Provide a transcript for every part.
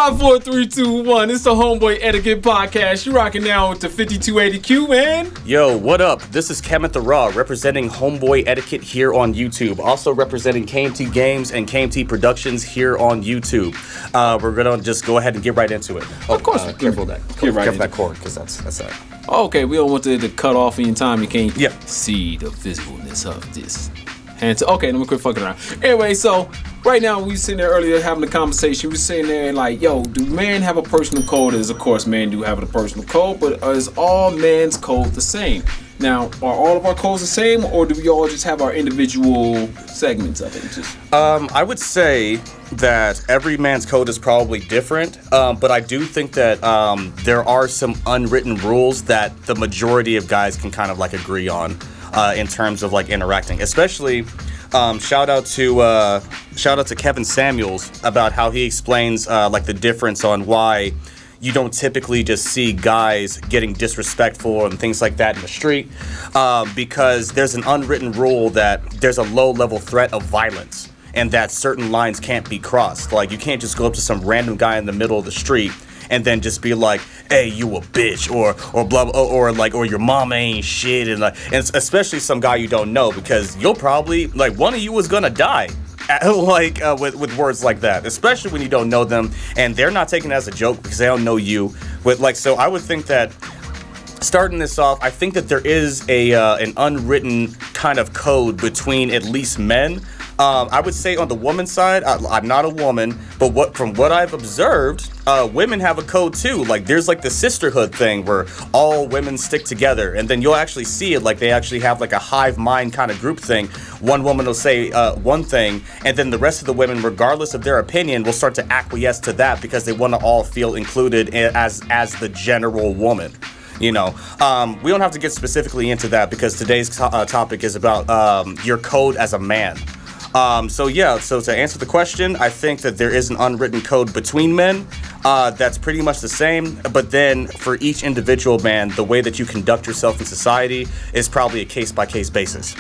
5, 4, 3, 2, 1. It's the Homeboy Etiquette podcast. You're rocking now with the 5280Q, man. Yo, what up? This is Kemet the Raw, representing Homeboy Etiquette here on YouTube. Also representing KMT Games and KMT Productions here on YouTube. We're gonna just go ahead and get right into it. Of course. Careful that. Get right Careful into that cord, because that's that. Okay, we don't want it to cut off in time. You can't Yeah. see the visibleness of this. Okay, let me quit fucking around. Anyway, so right now we sitting there earlier having a conversation. We sitting there like, yo, do men have a personal code? Of course, men do have a personal code, but is all men's code the same? Now, are all of our codes the same, or do we all just have our individual segments of it? I would say that every man's code is probably different, but I do think that there are some unwritten rules that the majority of guys can kind of like agree on in terms of like interacting. Especially, shout out to Kevin Samuels about how he explains like the difference on why you don't typically just see guys getting disrespectful and things like that in the street, because there's an unwritten rule that there's a low-level threat of violence and that certain lines can't be crossed. Like, you can't just go up to some random guy in the middle of the street and then just be like, "Hey, you a bitch," or blah, or your mama ain't shit, and especially some guy you don't know, because you'll probably, like, one of you is gonna die. With words like that, especially when you don't know them and they're not taking it as a joke because they don't know you. So I would think that starting this off, I think that there is an unwritten kind of code between at least men. I would say on the woman's side, I'm not a woman, but from what I've observed, women have a code too. Like, there's like the sisterhood thing where all women stick together, and then you'll actually see it like they actually have like a hive mind kind of group thing. One woman will say one thing, and then the rest of the women, regardless of their opinion, will start to acquiesce to that because they want to all feel included as the general woman. You know, we don't have to get specifically into that because today's topic is about your code as a man. So to answer the question, I think that there is an unwritten code between men that's pretty much the same, but then for each individual man, the way that you conduct yourself in society is probably a case-by-case basis.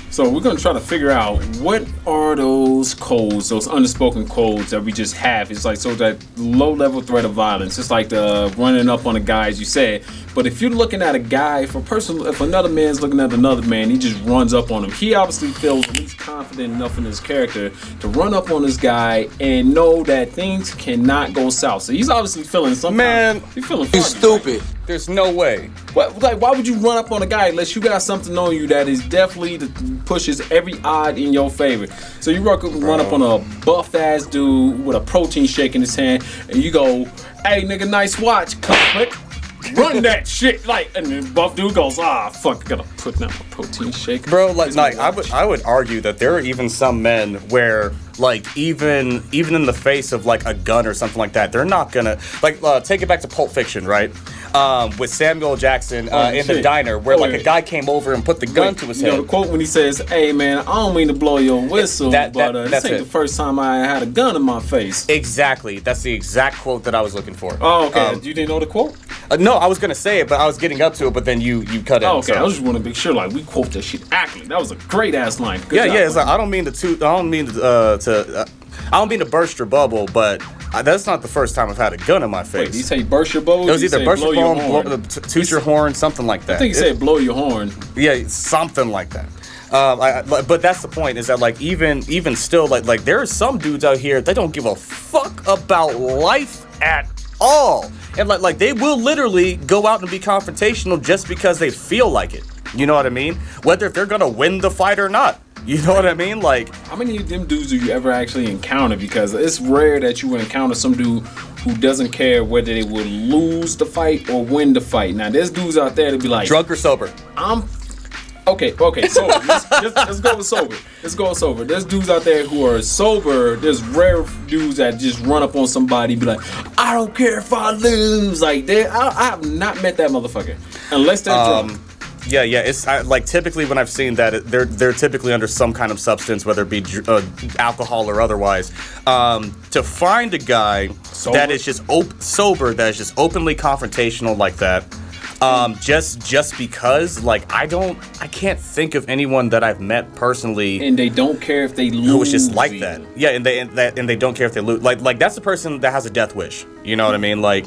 So we're going to try to figure out what are those codes, those unspoken codes that we just have. It's like, so that low-level threat of violence. It's like the running up on a guy, as you said. But if you're looking at a guy, if another man's looking at another man, he just runs up on him. He obviously feels at least confident enough in his character to run up on this guy and know that things cannot go south. So he's obviously feeling something. Man, he's feeling he's stupid. Right? There's no way. Why would you run up on a guy unless you got something on you that is definitely pushes every odd in your favor? So you run up on a buff ass dude with a protein shake in his hand, and you go, "Hey nigga, nice watch." Click. Run that shit, and the buff dude goes, fuck, I gotta put down my protein shake. Bro, I would argue that there are even some men where, like, even in the face of like a gun or something like that, they're not gonna take it back to Pulp Fiction, right? With Samuel Jackson in the diner, where a guy came over and put the gun to his head. You know, the quote when he says, "Hey man, I don't mean to blow your whistle, but this ain't the first time I had a gun in my face." Exactly, that's the exact quote that I was looking for. Oh, okay. You didn't know the quote? No, I was gonna say it, but I was getting up to it, but then you cut it. Oh, okay. So I was just want to make sure we quote that shit accurately. That was a great ass line. Good job, it's like, I don't mean to burst your bubble, but that's not the first time I've had a gun in my face. Wait, did you say burst your bubble? It was either burst your bubble, toot your horn, something like that. I think you said blow your horn. Yeah, something like that. But that's the point, is that even still, there are some dudes out here that don't give a fuck about life at all, and they will literally go out and be confrontational just because they feel like it. You know what I mean? Whether if they're gonna win the fight or not. You know what I mean? How many of them dudes do you ever actually encounter? Because it's rare that you would encounter some dude who doesn't care whether they would lose the fight or win the fight. Now, there's dudes out there that be like, drunk or sober? Okay, so let's go with sober. Let's go with sober. There's dudes out there who are sober. There's rare dudes that just run up on somebody and be like, "I don't care if I lose." I have not met that motherfucker unless they're drunk. Yeah. It's typically when I've seen that, they're typically under some kind of substance, whether it be alcohol or otherwise. To find a guy that is just sober, that is just openly confrontational like that, Just because, like, I can't think of anyone that I've met personally, and they don't care if they lose. Who is just like that. Yeah, and they don't care if they lose. Like that's a person that has a death wish. You know what I mean? Like,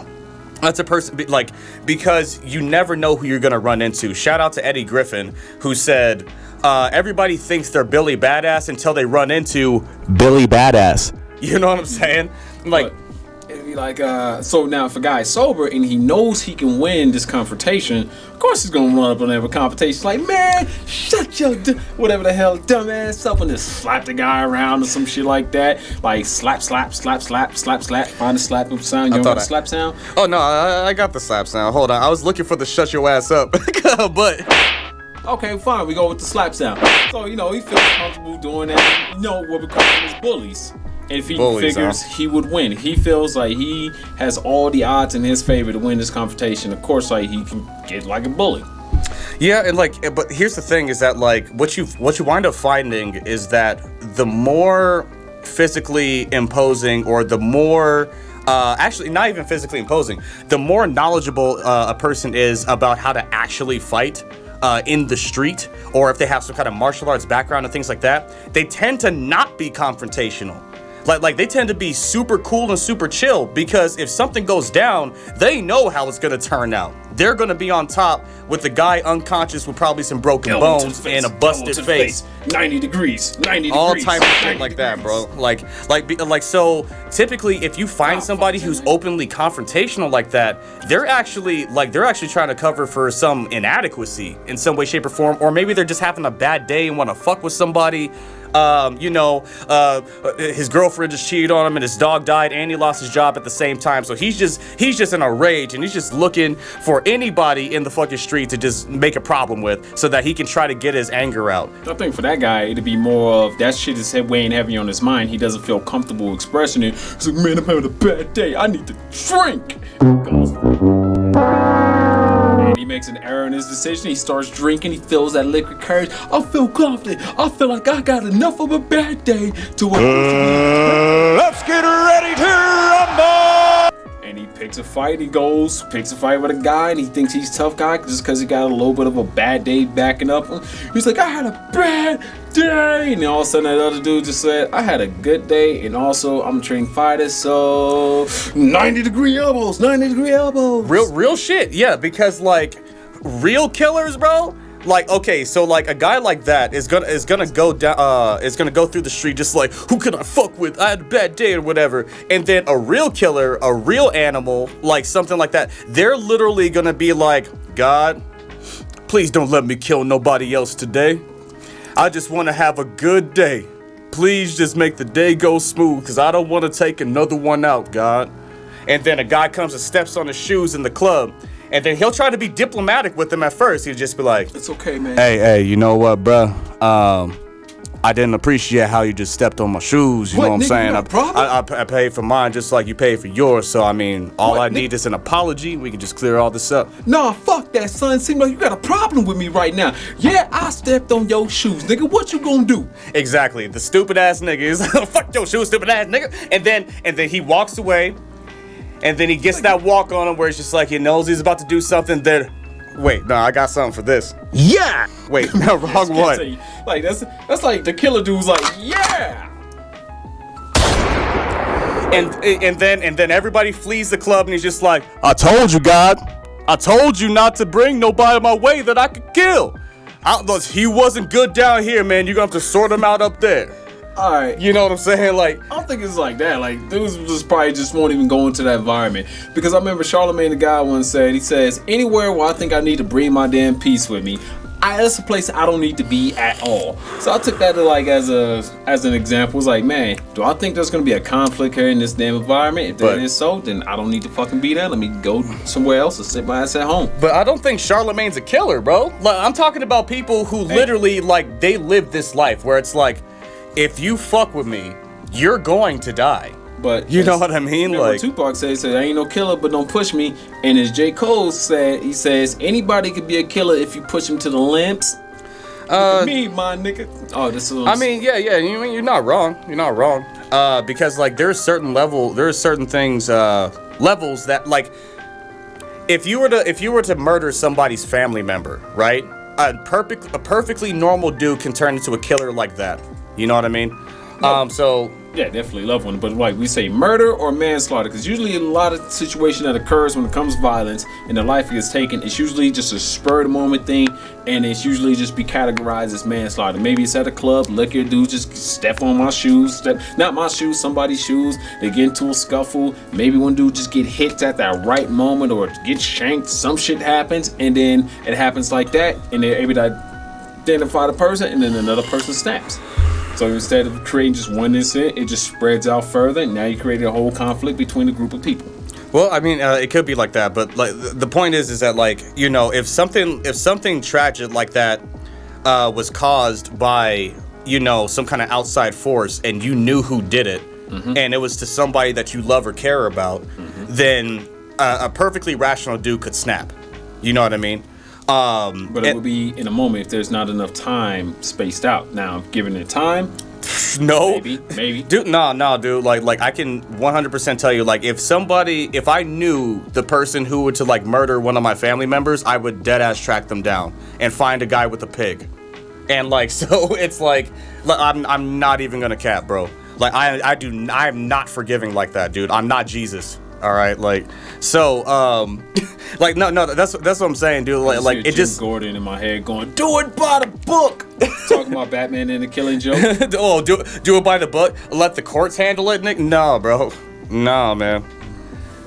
that's a person like, because you never know who you're gonna run into. Shout out to Eddie Griffin, who said, everybody thinks they're Billy Badass until they run into Billy Badass. You know what I'm saying? Like. It'd be like, so now if a guy's sober and he knows he can win this confrontation, of course he's gonna run up on every confrontation like, man, shut your whatever the hell dumbass up, and just slap the guy around or some shit like that. Like slap, slap, slap, slap, slap, slap. Find the slap sound. You know the slap sound? Oh no, I got the slap sound. Hold on, I was looking for the shut your ass up, but. Okay, fine. We go with the slap sound. So he feels comfortable doing that. What we call them is bullies. And if he figures he would win, he feels like he has all the odds in his favor to win this confrontation. Of course, like he can get like a bully. Yeah, and like, but here's the thing: is that like what you wind up finding is that the more physically imposing, or the more actually not even physically imposing, the more knowledgeable a person is about how to actually fight in the street, or if they have some kind of martial arts background and things like that, they tend to not be confrontational. Like they tend to be super cool and super chill, because if something goes down, they know how it's gonna turn out. They're gonna be on top with the guy unconscious with probably some broken bones and a busted face. 90 degrees. All type of shit like that, bro. Like so typically if you find somebody who's openly confrontational like that, they're actually trying to cover for some inadequacy in some way, shape, or form, or maybe they're just having a bad day and want to fuck with somebody. His girlfriend just cheated on him, and his dog died, and he lost his job at the same time. So he's just in a rage, and he's just looking for anybody in the fucking street to just make a problem with, so that he can try to get his anger out. I think for that guy, it'd be more of that shit is weighing heavy on his mind. He doesn't feel comfortable expressing it. He's like, man, I'm having a bad day. I need to drink. And he makes an error in his decision. He starts drinking. He feels that liquid courage. I feel confident. I feel like I got enough of a bad day to let's get ready to rumble. And he picks a fight. He picks a fight with a guy, and he thinks he's tough guy just because he got a little bit of a bad day backing up. He's like, I had a bad day. And then all of a sudden that other dude just said, I had a good day, and also I'm a trained fighter, so 90-degree elbows. Real shit, yeah, because like real killers, bro. Like, okay, so like a guy like that is gonna go down, is gonna go through the street just like, who can I fuck with? I had a bad day or whatever. And then a real killer, a real animal, like something like that, they're literally gonna be like, God, please don't let me kill nobody else today. I just want to have a good day. Please just make the day go smooth, because I don't want to take another one out, God. And then a guy comes and steps on his shoes in the club, and then he'll try to be diplomatic with them at first. He'll just be like, it's okay, man. Hey, you know what, bro? I didn't appreciate how you just stepped on my shoes. You know what I'm saying? I paid for mine just like you paid for yours. So, I mean, all I need is an apology. We can just clear all this up. Nah, fuck that, son. Seems like you got a problem with me right now. Yeah, I stepped on your shoes, nigga. What you gonna do? Exactly. The stupid ass nigga is, fuck your shoes, stupid ass nigga. And then he walks away. And then he gets that walk on him where it's just like he knows he's about to do something that. Wait, no, I got something for this. Yeah. Wait, no, wrong one. Like that's like the killer dude's like, yeah. And then everybody flees the club, and he's just like, I told you, God. I told you not to bring nobody my way that I could kill. He wasn't good down here, man. You're gonna have to sort him out up there. All right. You know what I'm saying? Like, I don't think it's like that. Like, dudes just probably just won't even go into that environment. Because I remember Charlemagne the guy once said, he says, anywhere where I think I need to bring my damn peace with me, that's a place I don't need to be at all. So I took that to like as an example. It's like, man, do I think there's gonna be a conflict here in this damn environment? If that is so, then I don't need to fucking be there. Let me go somewhere else and sit my ass at home. But I don't think Charlemagne's a killer, bro. Like, I'm talking about people who literally like they live this life where it's like, if you fuck with me, you're going to die. But you know what I mean? Like Tupac said, I ain't no killer, but don't push me. And as J. Cole said, he says, anybody could be a killer if you push him to the limbs. Me, my nigga. Oh, this is. I mean, yeah. You're not wrong. You're not wrong. Because like there's certain things, levels that like. if you were to murder somebody's family member, right? A perfectly normal dude can turn into a killer like that. You know what I mean? So Yeah, definitely love one. But like we say, murder or manslaughter, because usually a lot of situation that occurs when it comes to violence and the life gets taken, it's usually just a spur of the moment thing, and it's usually just be categorized as manslaughter. Maybe it's at a club, liquor dude just step on my shoes, not my shoes, somebody's shoes. They get into a scuffle. Maybe one dude just get hit at that right moment or get shanked. Some shit happens, and then it happens like that, and they're able to identify the person, and then another person snaps. So instead of creating just one incident, it just spreads out further. And now you created a whole conflict between a group of people. Well, I mean, it could be like that, but like the point is that like, you know, if something tragic like that was caused by, you know, some kind of outside force, and you knew who did it, and it was to somebody that you love or care about, then a perfectly rational dude could snap. You know what I mean? But it would be in a moment if there's not enough time spaced out. Now, given the time, no, maybe, dude, no, dude. Like I can 100% tell you, like if I knew the person who would to like murder one of my family members, I would dead ass track them down and find a guy with a pig, and like so it's like I'm not even gonna cap, bro. Like I am not forgiving like that, dude. I'm not Jesus. All right, like so, like no, that's what I'm saying, dude. Like it Jim just Gordon in my head going, do it by the book. Talking about Batman and the Killing Joke. Oh, do it by the book. Let the courts handle it, Nick. No, bro. No, man.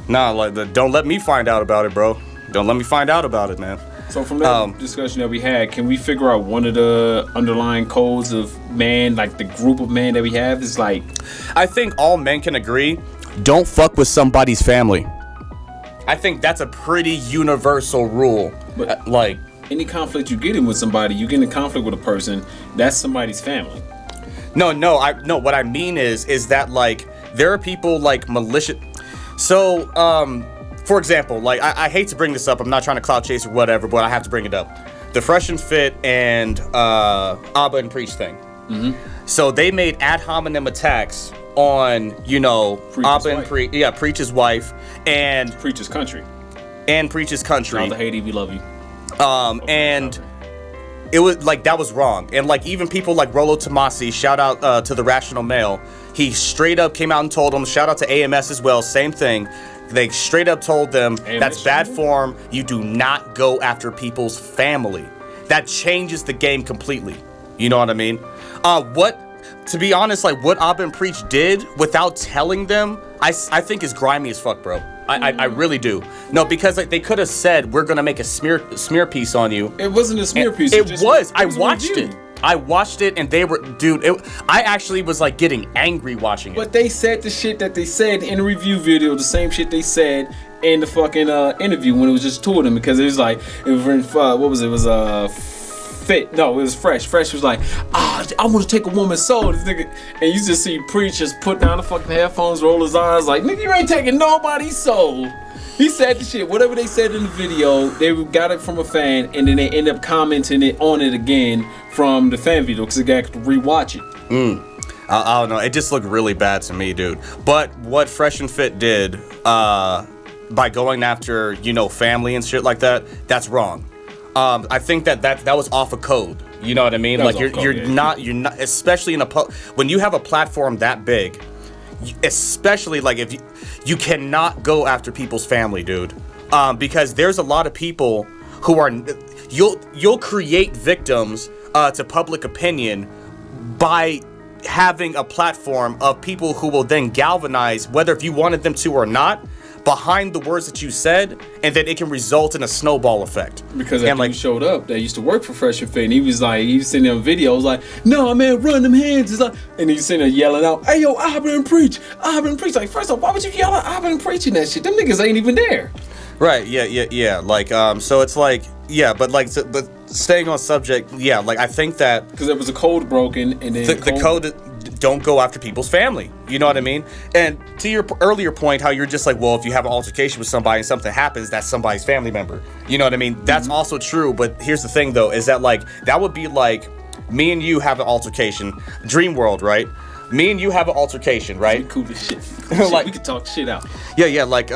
No, like don't let me find out about it, bro. Don't let me find out about it, man. So from that discussion that we had, can we figure out one of the underlying codes of man, like the group of man that we have is like? I think all men can agree. Don't fuck with somebody's family. I think that's a pretty universal rule. But like any conflict you get in with somebody, you get in conflict with a person, that's somebody's family. No. What I mean is that like there are people like malicious. So, for example, like I hate to bring this up. I'm not trying to clout chase or whatever, but I have to bring it up. The Fresh and Fit and Abba and Preach thing. So they made ad hominem attacks on, you know, Abba and Preach's wife and Preach's country. Shout out to Haiti, we love you. And it was like that was wrong. And like even people like Rollo Tomasi, shout out to the Rational Male. He straight up came out and told them, shout out to AMS as well, same thing. They straight up told them AMS, that's bad form. You do not go after people's family. That changes the game completely. You know what I mean? To be honest, like what Abba and Preach did without telling them, I think is grimy as fuck, bro. I really do. No, because like they could have said we're gonna make a smear piece on you. It wasn't a smear piece. It was. I watched it. I watched it, and they were, dude. I actually was like getting angry watching it. But they said the shit that they said in the review video, the same shit they said in the fucking interview when it was just two of them, because it was like what was it? It was Fit. No, it was Fresh. Fresh was like, I want to take a woman's soul. This nigga, and you just see Preach just put down the fucking headphones, roll his eyes like, nigga, you ain't taking nobody's soul. He said the shit. Whatever they said in the video, they got it from a fan, and then they end up commenting on it again from the fan video because they got to rewatch it. I don't know. It just looked really bad to me, dude. But what Fresh and Fit did by going after, you know, family and shit like that, that's wrong. I think that was off a code. You know what I mean? Like you're not, especially in when you have a platform that big, especially like if you cannot go after people's family, dude. Because there's a lot of people who are, you'll create victims to public opinion by having a platform of people who will then galvanize, whether if you wanted them to or not, behind the words that you said, and then it can result in a snowball effect. Because after you showed up, they used to work for Fresh and Fit, and he was sitting there on videos like, no man, run them hands. It's like, and he's sitting there yelling out, hey yo, Abba and Preach. Like, first off, why would you yell at Abba and Preaching that shit? Them niggas ain't even there. Right, yeah. Like, so it's like, yeah, but like, but staying on subject, yeah, like I think that because there was a code broken, and then the code don't go after people's family. You know what I mean? And to your earlier point, how you're just like, well, if you have an altercation with somebody and something happens, that's somebody's family member. You know what I mean? That's also true. But here's the thing, though, is that like that would be like me and you have an altercation, dream world, right? me and you have an altercation, right? We cool as shit. Like- we could talk shit out. Yeah, like,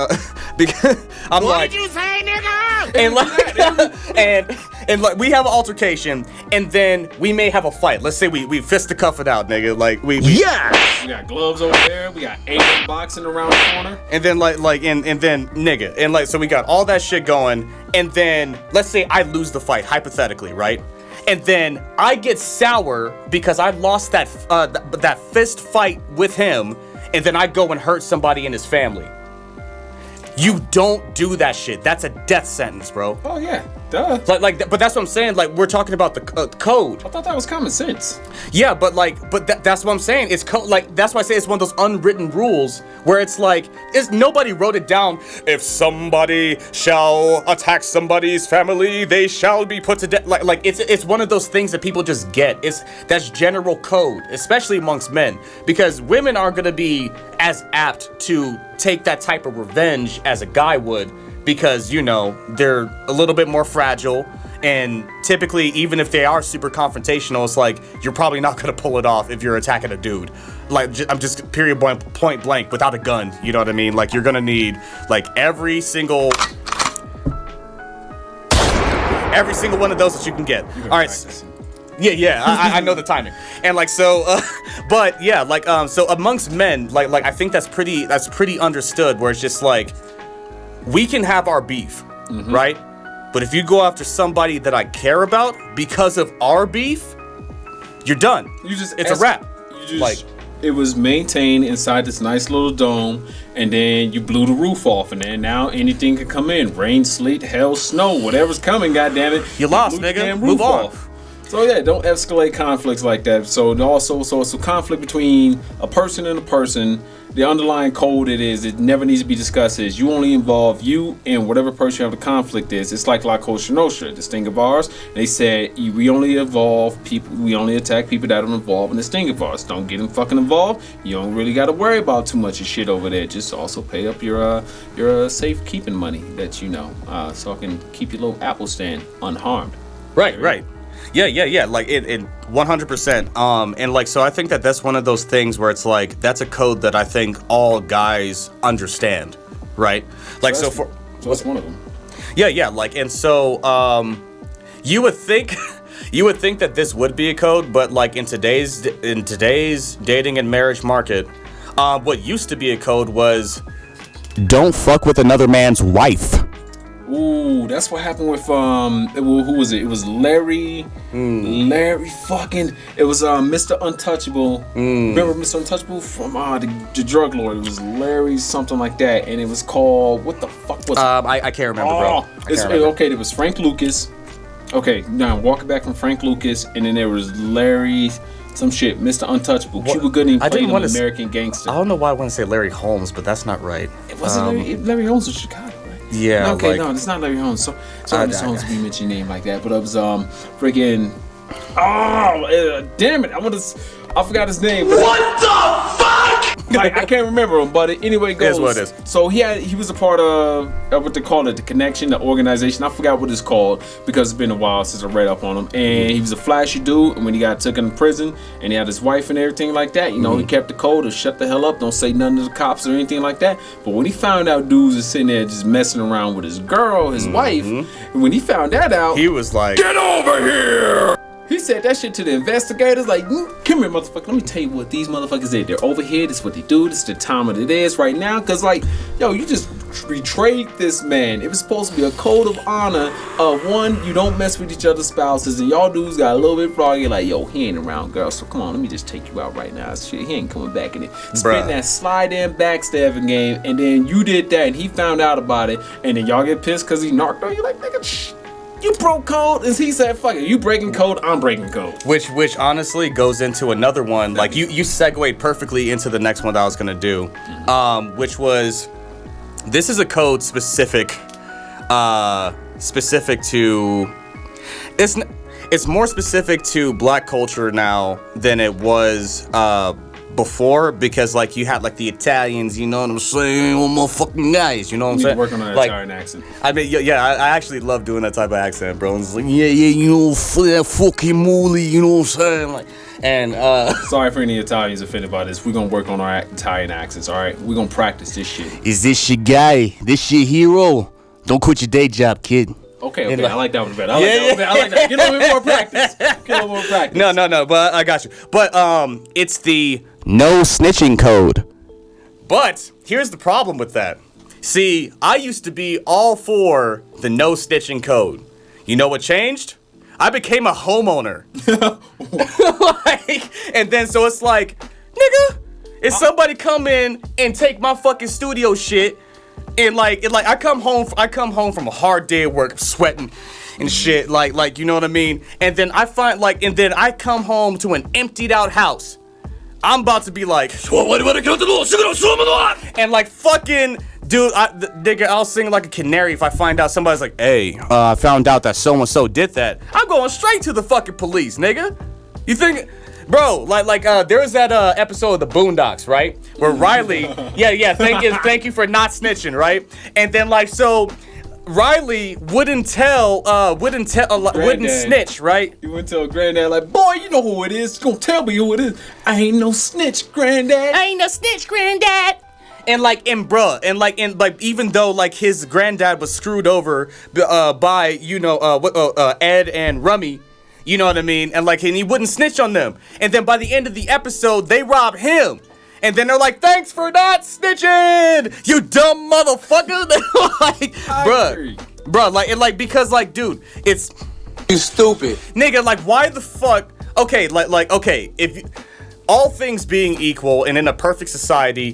because I'm What like, did you say, nigga? and like, and like, we have an altercation, and then we may have a fight. Let's say we fisticuff it out, nigga. Like, we We got gloves over there. We got AK boxing around the corner. and then and then nigga, and like, so we got all that shit going, and then let's say I lose the fight, hypothetically, right? And then I get sour because I lost that fist fight with him, and then I go and hurt somebody in his family. You don't do that shit. That's a death sentence, bro. Oh yeah, duh. But that's what I'm saying. Like, we're talking about the code. I thought that was common sense. Yeah, but that's what I'm saying. It's like, that's why I say it's one of those unwritten rules where it's like, nobody wrote it down. If somebody shall attack somebody's family, they shall be put to death. Like it's one of those things that people just get. That's general code, especially amongst men, because women aren't gonna be as apt to take that type of revenge as a guy would, because, you know, they're a little bit more fragile. And typically, even if they are super confrontational, it's like, you're probably not gonna pull it off if you're attacking a dude. Like, I'm just point blank without a gun. You know what I mean? Like, you're gonna need like every single one of those that you can get. All right. Practicing. Yeah, I know the timing. And like, so, but yeah, like, so amongst men, like I think that's pretty understood, where it's just like, we can have our beef, right? But if you go after somebody that I care about because of our beef, you're done. It's a wrap. Like, it was maintained inside this nice little dome, and then you blew the roof off, and then now anything can come in. Rain, sleet, hail, snow, whatever's coming, goddammit. You lost, blew the nigga. damn Move roof on. off. So yeah, don't escalate conflicts like that. So conflict between a person and a person, the underlying code it never needs to be discussed is you only involve you and whatever person you have the conflict is. It's like La Cosa Nostra, this thing of ours. They said we only attack people that are involved in this thing of ours. Don't get them fucking involved. You don't really got to worry about too much of shit over there. Just also pay up your safekeeping money that you know, so I can keep your little Apple stand unharmed. Right. Yeah. Like it 100%. And like, so I think that's one of those things where it's like, that's a code that I think all guys understand, right? Like, so that's one of them. Yeah. Like, and so, you would think that this would be a code, but like in today's dating and marriage market, what used to be a code was, don't fuck with another man's wife. Ooh, that's what happened with who was it? It was Larry. Larry fucking. It was Mr. Untouchable. Remember Mr. Untouchable from the drug lord? It was Larry something like that, and it was called, what the fuck was it? I can't remember, bro. Okay, there was Frank Lucas. Okay, now walking back from Frank Lucas, and then there was Larry. Some shit, Mr. Untouchable. Cuba Gooding played an American gangster. I don't know why I want to say Larry Holmes, but that's not right. It wasn't Larry Holmes was Chicago. Yeah. Okay, no, it's not Larry Holmes. So Larry Holmes be mentioning name like that, but it was freaking. Damn it! I forgot his name. What the fuck? Like, I can't remember him, but anyway, it goes. It is what it is. So he was a part of what they call it, the connection, the organization. I forgot what it's called because it's been a while since I read up on him. And he was a flashy dude. And when he got taken to prison, and he had his wife and everything like that, you know, he kept the code of shut the hell up, don't say nothing to the cops or anything like that. But when he found out dudes is sitting there just messing around with his girl, his wife, and when he found that out, He was like, Get over here! he said that shit to the investigators, like, come here, motherfucker. Let me tell you what these motherfuckers did. They're over here. This is what they do. This is the time of it is right now. Because, like, yo, you just betrayed this man. It was supposed to be a code of honor of one, you don't mess with each other's spouses. And y'all dudes got a little bit froggy, like, yo, he ain't around, girl. So come on, let me just take you out right now. Shit, he ain't coming back in it. Spin that slide in backstabbing game. And then you did that, and he found out about it. And then y'all get pissed because he narked on you. Like, nigga, shh. You broke code, and he said, "Fuck it, you breaking code, I'm breaking code." which honestly goes into another one. Like you segued perfectly into the next one that I was gonna do, which was, this is a code specific to, it's more specific to black culture now than it was before, because like you had like the Italians, you know what I'm saying, all motherfucking guys, you know what I'm saying? Working on that like, Italian accent. I mean, yeah, I actually love doing that type of accent, bro. And it's like, yeah, you know, that fucking mooly, you know what I'm saying? Like, And Sorry for any Italians offended by this. We're gonna work on our Italian accents, all right? We're gonna practice this shit. Is this your guy? This your hero? Don't quit your day job, kid. Okay, I like that one better. I like that. Get a little bit more practice. Get a little more practice. No, but I got you. But it's the No snitching code. But here's the problem with that. See, I used to be all for the no snitching code. You know what changed? I became a homeowner. And then so it's like, nigga, if somebody come in and take my fucking studio shit, and like I come home from a hard day of work, I'm sweating and shit, like you know what I mean? And then I come home to an emptied out house. I'm about to be like, and like fucking, dude, nigga, I'll sing like a canary if I find out somebody's like, hey, I found out that so-and-so did that. I'm going straight to the fucking police, nigga. You think, bro, like there was that episode of the Boondocks, right? Where Riley, thank you for not snitching, right? And then like, so Riley wouldn't snitch, right? You wouldn't tell Granddad, like, boy, you know who it is. You gonna tell me who it is. I ain't no snitch, Granddad. And even though like his granddad was screwed over by Ed and Rummy, you know what I mean, and he wouldn't snitch on them. And then by the end of the episode, they rob him. And then they're like, thanks for not snitching, you dumb motherfucker. Like, bruh, because dude, it's You stupid. nigga, like, why the fuck? Okay, okay, if all things being equal and in a perfect society,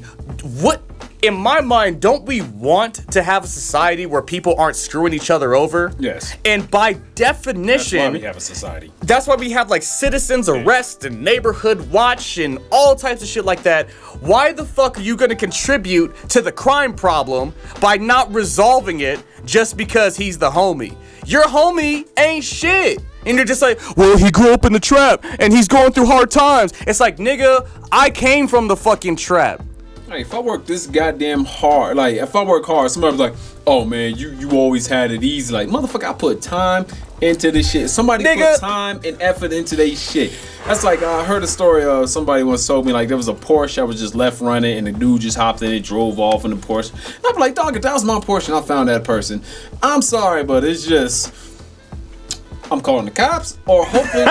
what, in my mind, don't we want to have a society where people aren't screwing each other over? Yes. And by definition, That's why we have a society. that's why we have like citizens arrest and neighborhood watch and all types of shit like that. Why the fuck are you gonna contribute to the crime problem by not resolving it just because he's the homie? Your homie ain't shit. And you're just like, well, he grew up in the trap and he's going through hard times. It's like, nigga, I came from the fucking trap. Like, if I work this goddamn hard, like, if I work hard, somebody's like, oh, man, you always had it easy. Like, motherfucker, I put time into this shit. Somebody Nigga. put time and effort into their shit. That's like, I heard a story of somebody once told me, like, there was a Porsche that was just left running, and the dude just hopped in and drove off in the Porsche. And I'm like, dog, if that was my Porsche and I found that person, I'm sorry, but it's just, I'm calling the cops, or hopefully...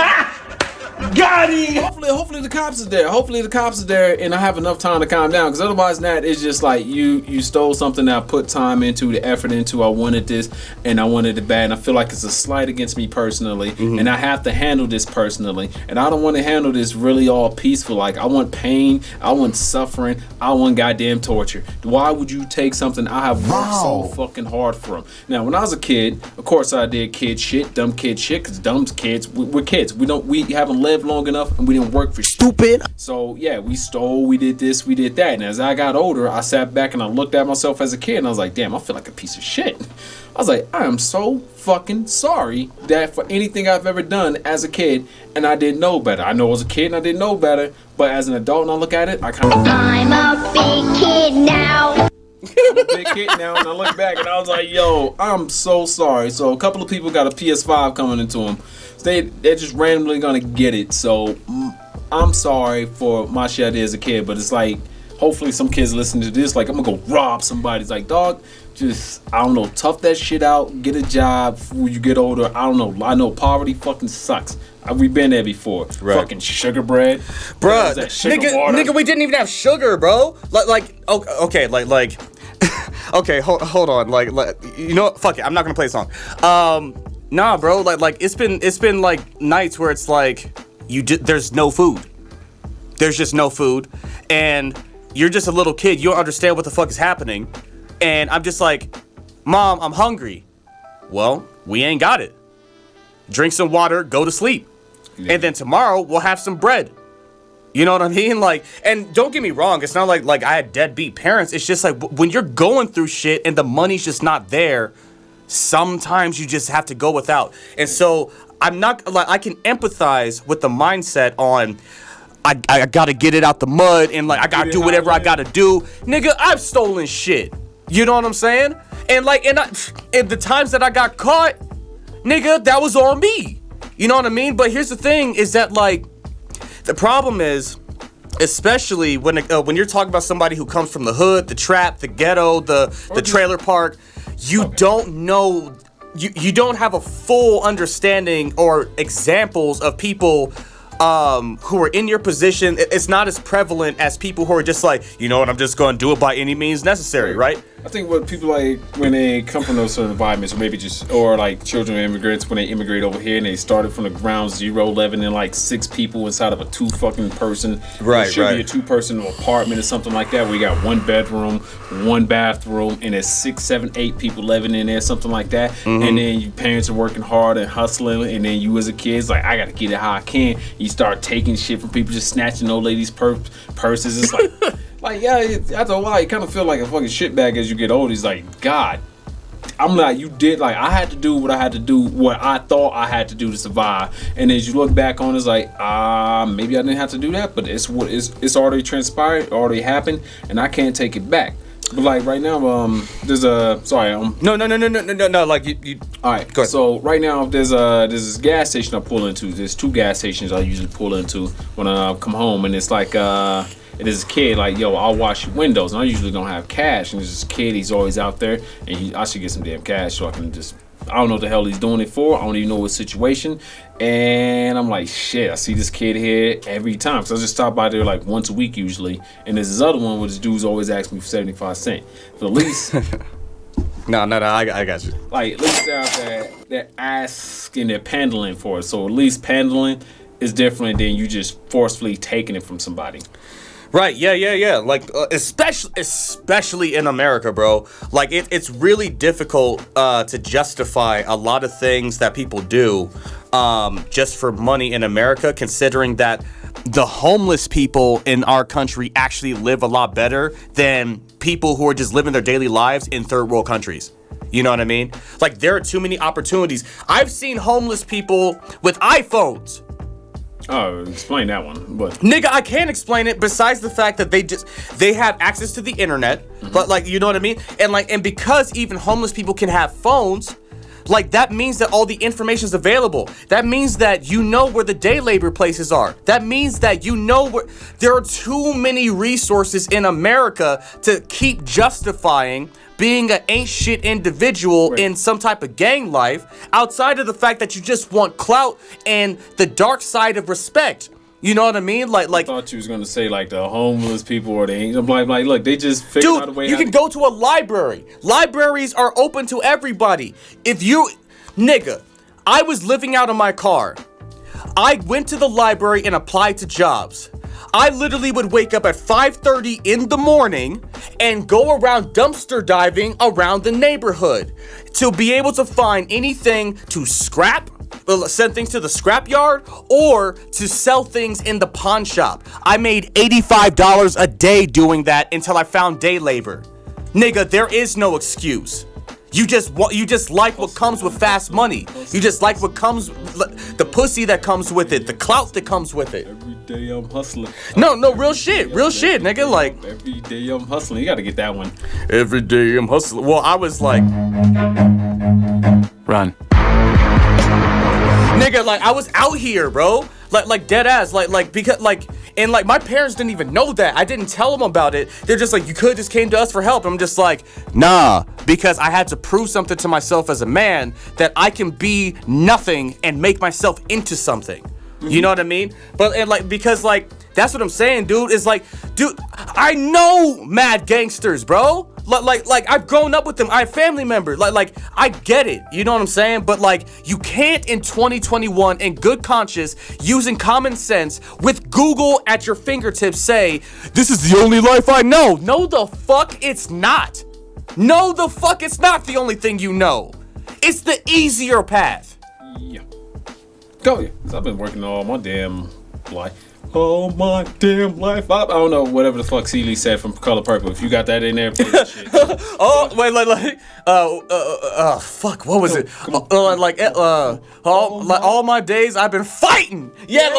Got him! Hopefully the cops is there. Hopefully the cops is there, and I have enough time to calm down. Because otherwise, that it's just like you stole something that I put time into, the effort into. I wanted this, and I wanted it bad. And I feel like it's a slight against me personally, and I have to handle this personally. And I don't want to handle this really all peaceful. Like, I want pain, I want suffering, I want goddamn torture. Why would you take something I have worked so fucking hard from? Now, when I was a kid, of course I did kid shit, dumb kid shit. Because dumb kids, we're kids. We haven't lived long enough, and we didn't work for stupid. So yeah, we stole, we did this, we did that. And as I got older, I sat back and I looked at myself as a kid, and I was like, damn, I feel like a piece of shit. I was like, I am so fucking sorry that for anything I've ever done as a kid, and I didn't know better. I know I was a kid and I didn't know better, but as an adult and I look at it, I kind of I'm a big kid now. I'm a big kid now, and I look back and I was like, yo, I'm so sorry. So a couple of people got a PS5 coming into them. They're just randomly gonna get it. So I'm sorry for my shit I did as a kid, but it's like, hopefully some kids listen to this, like, I'm gonna go rob somebody. It's like, dog, just, I don't know, tough that shit out, get a job when you get older. I don't know. I know poverty fucking sucks. We've been there before. Right. Fucking sugar bread. Bruh, nigga, we didn't even have sugar, bro. Okay, okay, hold on. Like, you know what? Fuck it, I'm not gonna play a song. Nah, bro. Like it's been like nights where it's like there's no food. There's just no food, and you're just a little kid. You don't understand what the fuck is happening, and I'm just like, Mom, I'm hungry. Well, we ain't got it. Drink some water, go to sleep, and then tomorrow we'll have some bread. You know what I mean? Like, and don't get me wrong, it's not like I had deadbeat parents. It's just like when you're going through shit and the money's just not there, sometimes you just have to go without. And so I'm not like, I can empathize with the mindset on I gotta get it out the mud and like I gotta do whatever I gotta do. Nigga, I've stolen shit. You know what I'm saying? And like, and the times that I got caught, nigga, that was on me. You know what I mean? But here's the thing is that like, The problem is, especially when you're talking about somebody who comes from the hood, the trap, the ghetto, the trailer park, you don't know, you don't have a full understanding or examples of people who are in your position. It's not as prevalent as people who are just like, you know what, I'm just going to do it by any means necessary, right? I think what people like when they come from those sort of environments, or maybe or like children of immigrants when they immigrate over here and they started from the ground zero, living in like 6 people inside of a 2 fucking person. Right, it should be a 2-person apartment or something like that where you got 1 bedroom, 1 bathroom, and there's 6, 7, 8 people living in there, something like that. Mm-hmm. And then your parents are working hard and hustling, and then you as a kid is like, I gotta get it how I can. You start taking shit from people, just snatching old ladies' purses. It's like. Like, yeah, after a while, you kind of feel like a fucking shitbag as you get older. He's like, God, I'm not, you did, like, I had to do what I had to do, what I thought I had to do to survive. And as you look back on it, it's like, maybe I didn't have to do that, but it's already transpired, already happened, and I can't take it back. But, like, right now, there's a, sorry, No, like, you all right, go ahead. So, right now, there's this gas station I pull into. There's 2 gas stations I usually pull into when I come home, and it's like, it is a kid like, yo, I'll wash your windows, and I usually don't have cash, and there's this kid, he's always out there, and I should get some damn cash so I can just, I don't know what the hell he's doing it for, I don't even know what situation, and I'm like, shit, I see this kid here every time, because I just stop by there like once a week usually, and there's this other one where this dude's always asking me for 75 cents, but at least... No, I got you. Like, at least they're out there, they're asking, they're pandling for it, so at least pandling is different than you just forcefully taking it from somebody. Right, yeah. Like, especially in America, bro. Like, it's really difficult to justify a lot of things that people do just for money in America, considering that the homeless people in our country actually live a lot better than people who are just living their daily lives in third world countries. You know what I mean? Like, there are too many opportunities. I've seen homeless people with iPhones. Oh, explain that one. But nigga, I can't explain it besides the fact that they have access to the internet. Mm-hmm. But like, you know what I mean? And because even homeless people can have phones, like that means that all the information is available. That means that you know where the day labor places are. That means that you know where there are too many resources in America to keep justifying being an ain't shit individual in some type of gang life, outside of the fact that you just want clout and the dark side of respect. You know what I mean? Like I thought you was gonna say like the homeless people or the ain't. I'm like, look, they just figured out a way. Dude, you can go to a library. Libraries are open to everybody. Nigga, I was living out of my car. I went to the library and applied to jobs. I literally would wake up at 5:30 in the morning and go around dumpster diving around the neighborhood to be able to find anything to scrap, send things to the scrap yard, or to sell things in the pawn shop. I made $85 a day doing that until I found day labor. Nigga, there is no excuse. You just like what comes with fast money. You just like what comes, the pussy that comes with it, the clout that comes with it. Every day I'm hustling. No, real shit, nigga. Like every day I'm hustling. You gotta get that one. Every day I'm hustling. Well, I was like, Run. Nigga, like I was out here, bro. Like dead ass. Because my parents didn't even know that. I didn't tell them about it. They're just like, you could just came to us for help. I'm just like, nah, because I had to prove something to myself as a man that I can be nothing and make myself into something. You know what I mean? Because that's what I'm saying, dude. Is like, dude, I know mad gangsters, bro. Like I've grown up with them. I have family members. Like I get it. You know what I'm saying? But like, you can't in 2021 in good conscience, using common sense with Google at your fingertips, say, this is the only life I know. No, the fuck it's not. No, the fuck it's not the only thing you know. It's the easier path. Yeah. Go yeah. I've been working all my damn life. All my damn life. I don't know whatever the fuck Celie said from Color Purple. If you got that in there, play that shit. Oh wait, fuck. What was it? All my days I've been fighting. Yeah,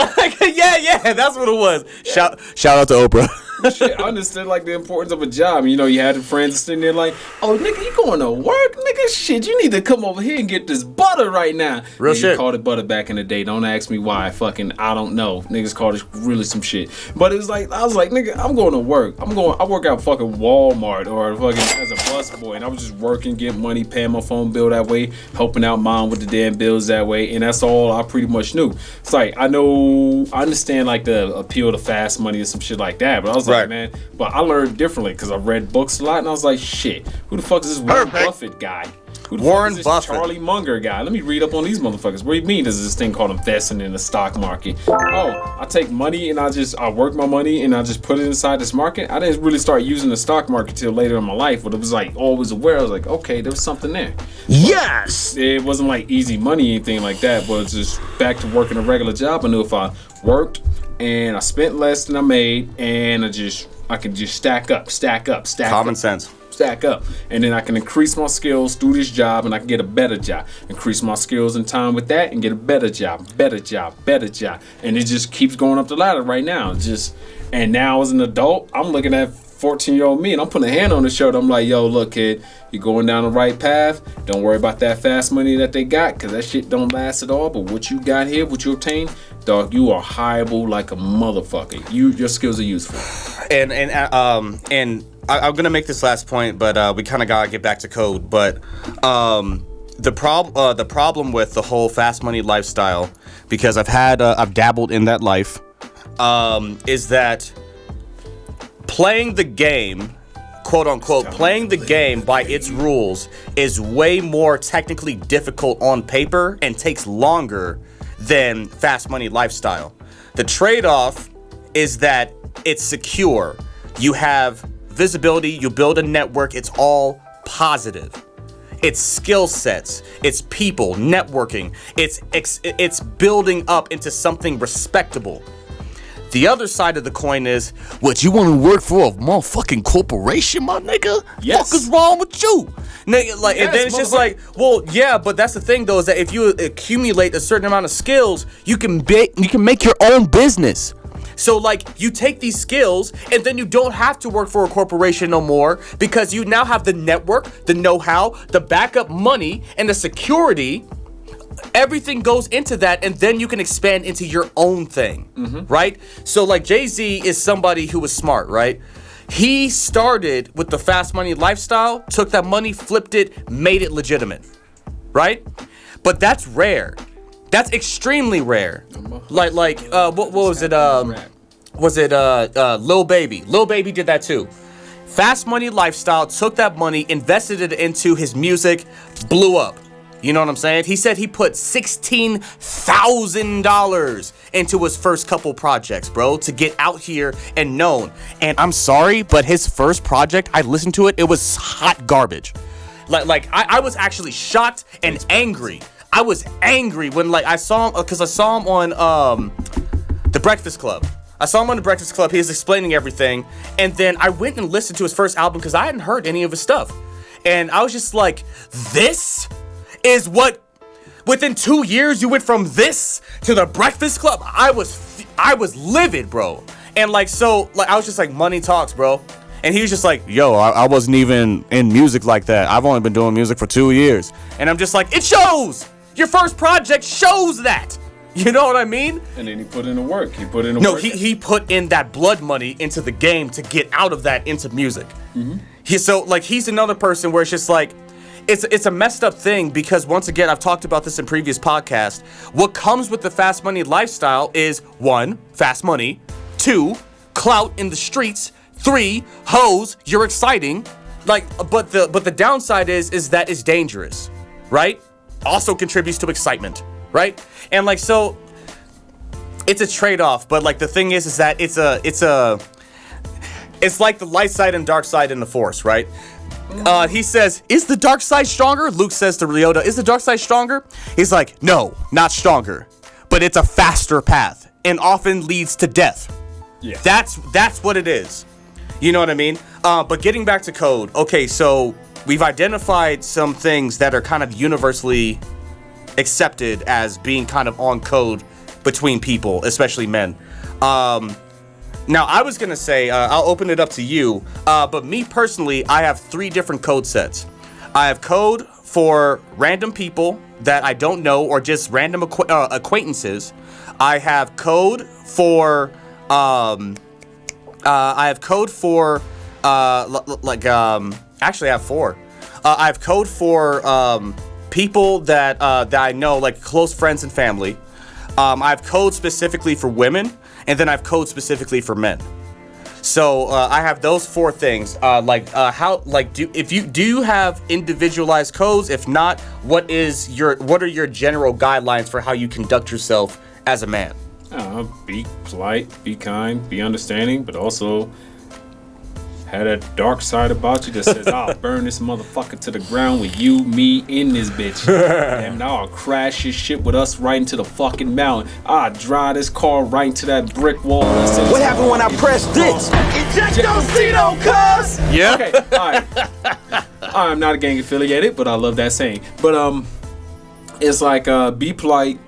yeah. That's what it was. Shout out to Oprah. Shit, I understood like the importance of a job. You know, you had the friends sitting there like, oh, nigga, you going to work? Nigga, shit, you need to come over here and get this butter right now. Real shit. You called it butter back in the day. Don't ask me why. Fucking, I don't know. Niggas called it really some shit. But it was like, I was like, nigga, I'm going to work. I work out fucking Walmart or fucking as a busboy. And I was just working, getting money, paying my phone bill that way, helping out mom with the damn bills that way. And that's all I pretty much knew. It's like, I understand like the appeal to fast money or some shit like that. But I was like, man, but I learned differently because I read books a lot, and I was like, shit, who the fuck is this Warren Buffett guy? Who the fuck is this Buffett. Charlie Munger guy? Let me read up on these motherfuckers. What do you mean there's this thing called investing in the stock market? Oh, I take money and I work my money and I just put it inside this market. I didn't really start using the stock market till later in my life, but it was like always aware. I was like, okay, there was something there. Yes! It wasn't like easy money, anything like that, but it's just back to working a regular job. I knew if I worked and I spent less than I made and I could just stack up. Common sense. Stack up, and then I can increase my skills through this job, and I can get a better job. Increase my skills in time with that, and get a better job, and it just keeps going up the ladder right now. And now as an adult, I'm looking at 14-year-old me, and I'm putting a hand on the shoulder. I'm like, yo, look, kid, you're going down the right path. Don't worry about that fast money that they got, because that shit don't last at all. But what you got here, what you obtained, dog, you are hireable like a motherfucker. Your skills are useful. And I'm gonna make this last point, but we kind of gotta get back to code. But the problem with the whole fast money lifestyle, because I've dabbled in that life, is that playing the game, quote unquote, playing the game by its rules is way more technically difficult on paper and takes longer than fast money lifestyle. The trade-off is that it's secure. You have visibility, you build a network, it's all positive. It's skill sets, it's people, networking, it's building up into something respectable. The other side of the coin is, What, you want to work for a motherfucking corporation, my nigga? Yes. Fuck is wrong with you? nigga, like, and then it's just like, well, yeah, but that's the thing though, is that if you accumulate a certain amount of skills, You can make your own business. so like you take these skills and then you don't have to work for a corporation no more because you now have the network, the know-how, the backup money, and the security. Everything goes into that, and then you can expand into your own thing, right? So like Jay-Z is somebody who was smart, right? He started with the fast money lifestyle, took that money, flipped it, made it legitimate, right? But that's rare. That's extremely rare. What was it? Lil Baby? Lil Baby did that too. Fast money lifestyle, took that money, invested it into his music, blew up. You know what I'm saying? He said he put $16,000 into his first couple projects, bro, to get out here and known. And I'm sorry, but his first project, I listened to it, it was hot garbage. I was actually shocked and angry. I was angry when I saw him, because I saw him on The Breakfast Club. I saw him on The Breakfast Club. He was explaining everything. And then I went and listened to his first album because I hadn't heard any of his stuff. And I was just like, this is what, within 2 years, you went from this to The Breakfast Club? I was livid, bro. And I was just like, money talks, bro. And he was just like, Yo, I wasn't even in music like that. I've only been doing music for 2 years. and I'm just like, it shows. Your first project shows that. You know what I mean? And then he put in the work. He put in the No, work. he put in that blood money into the game to get out of that into music. He's another person where it's just like, it's a messed up thing because, once again, I've talked about this in previous podcasts. What comes with the fast money lifestyle is 1, fast money, 2, clout in the streets, 3, hoes, you're exciting. But the downside is that it's dangerous, right? Also contributes to excitement, right? And so it's a trade-off, but the thing is that it's like the light side and dark side in the Force, right? He says, is the dark side stronger? Luke says to Yoda, is the dark side stronger? He's like, no, not stronger, but it's a faster path and often leads to death. Yeah. That's what it is. You know what I mean? But getting back to code, okay, so we've identified some things that are kind of universally accepted as being kind of on code between people, especially men. Now, I was gonna say, I'll open it up to you, but me personally, I have 3 different code sets. I have code for random people that I don't know or just random acquaintances. I have code for, actually I have 4. I have code for people that I know, like close friends and family. I have code specifically for women, and then I have code specifically for men. So I have those 4 things. Do you have individualized codes? If not, what are your general guidelines for how you conduct yourself as a man? Be polite, be kind, be understanding, but also had a dark side about you that says, I'll burn this motherfucker to the ground with you, me, in this bitch. And I'll crash this shit with us right into the fucking mountain. I'll drive this car right into that brick wall. What happened when I pressed this? Ejectocito, cuz! Yeah. Okay, alright. I'm not a gang affiliated, but I love that saying. But it's like be polite,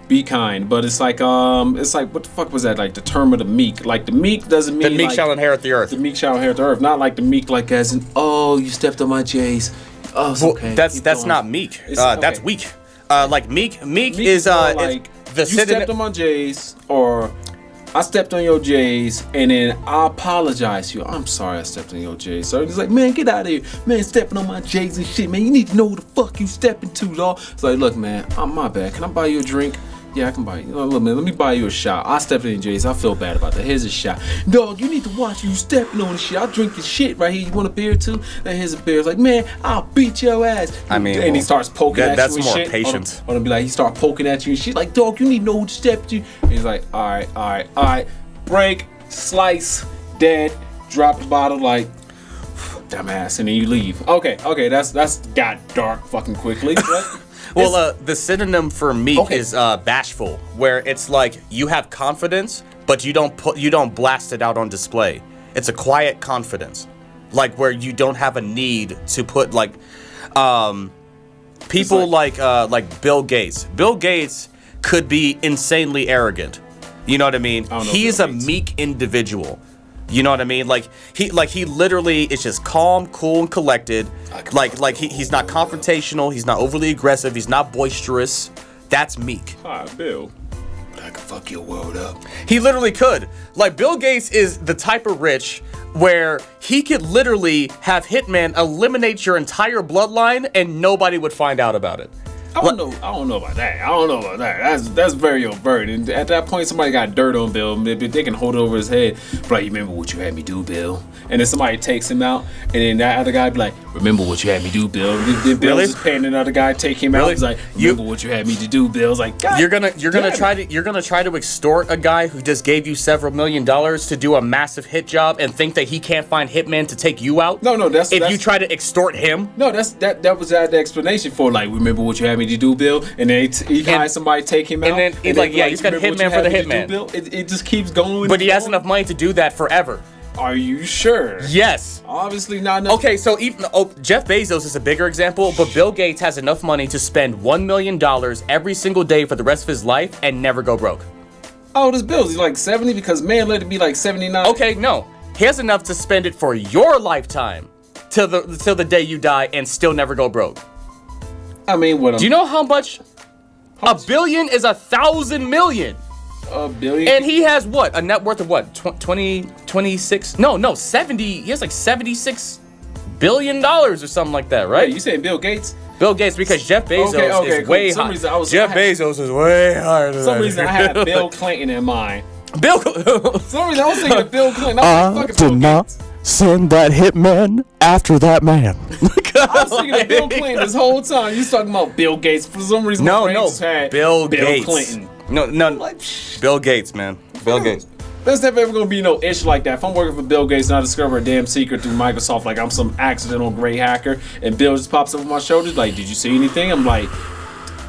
be kind, but it's like what the fuck was that? Like the term of the meek. Like the meek doesn't mean The meek shall inherit the earth. The meek shall inherit the earth. Not like the meek, like as in, oh, you stepped on my J's. Oh, it's okay. That's not meek. That's weak. Like meek is like the you stepped on my J's, or I stepped on your J's, and then I apologize to you. I'm sorry I stepped on your J's. So it's like, man, get out of here. Man, stepping on my J's and shit, man. You need to know who the fuck you stepping to, dog. It's like, look, man, I'm my bad. Can I buy you a drink? Yeah, I can buy you. Look, man, let me buy you a shot. I stepped in J's. I feel bad about that. Here's a shot. Dog, you need to watch you stepping on the shit. I'll drink your shit right here. You want a beer too? And here's a beer. It's like, man, I'll beat your ass. I mean, and he starts poking at that's you and more shit. patience. Or be like, he start poking at you and shit. Like, dog, you need to know who to step to. And he's like, all right. Break, slice, dead, drop the bottle, like, dumbass, and then you leave. Okay, that's got dark fucking quickly. Right? Well, the synonym for meek is bashful, where it's like you have confidence, but you don't blast it out on display. It's a quiet confidence, like where you don't have a need to put like people like Bill Gates. Bill Gates could be insanely arrogant. You know what I mean? He is a meek individual. You know what I mean? Like he literally is just calm, cool, and collected. He's not confrontational. He's not overly aggressive. He's not boisterous. That's meek. Hi, Bill. But I could fuck your world up. He literally could. Like Bill Gates is the type of rich where he could literally have Hitman eliminate your entire bloodline and nobody would find out about it. I don't know about that. That's very overt. And at that point, somebody got dirt on Bill. Maybe they can hold it over his head. But you remember what you had me do, Bill? And then somebody takes him out, and then that other guy be like, "Remember what you had me do, Bill?" Then Bill's just paying another guy take him out. He's like, "Remember what you had me to do, Bill?" It's like, God, you're gonna try to extort a guy who just gave you several $1 million to do a massive hit job and think that he can't find hitmen to take you out. No, that's if you try to extort him. No, that was the explanation for like, remember what you had me to do, Bill? And then he had somebody take him out. And then he's like, yeah, he's got a hitman for the hitman. Bill? It just keeps going. But he has enough money to do that forever. Are you sure? Yes. Obviously not enough. Okay, so even Jeff Bezos is a bigger example, but Bill Gates has enough money to spend $1 million every single day for the rest of his life and never go broke. How old is Bill? He's like 70 because man let it be like 79. Okay, no. He has enough to spend it for your lifetime till the day you die and still never go broke. I mean, what? Do you know how much? A billion is 1,000 million. A billion? And he has what? A net worth of what? 26? No, 70. He has like $76 billion or something like that, right? Wait, you saying Bill Gates? Bill Gates, because Jeff Bezos is way higher. Jeff Bezos is way higher than that. For some reason, I had Bill Clinton in mind. For some reason, I was thinking of Bill Clinton. I was did not send that hitman after that man. I was thinking of Bill Clinton this whole time. You was talking about Bill Gates. For some reason, my brain just had Bill Gates. Clinton. No, like, Bill Gates, man. Bill Gates. There's never ever gonna be no ish like that. If I'm working for Bill Gates and I discover a damn secret through Microsoft, like I'm some accidental gray hacker, and Bill just pops up on my shoulders, like, did you see anything? I'm like,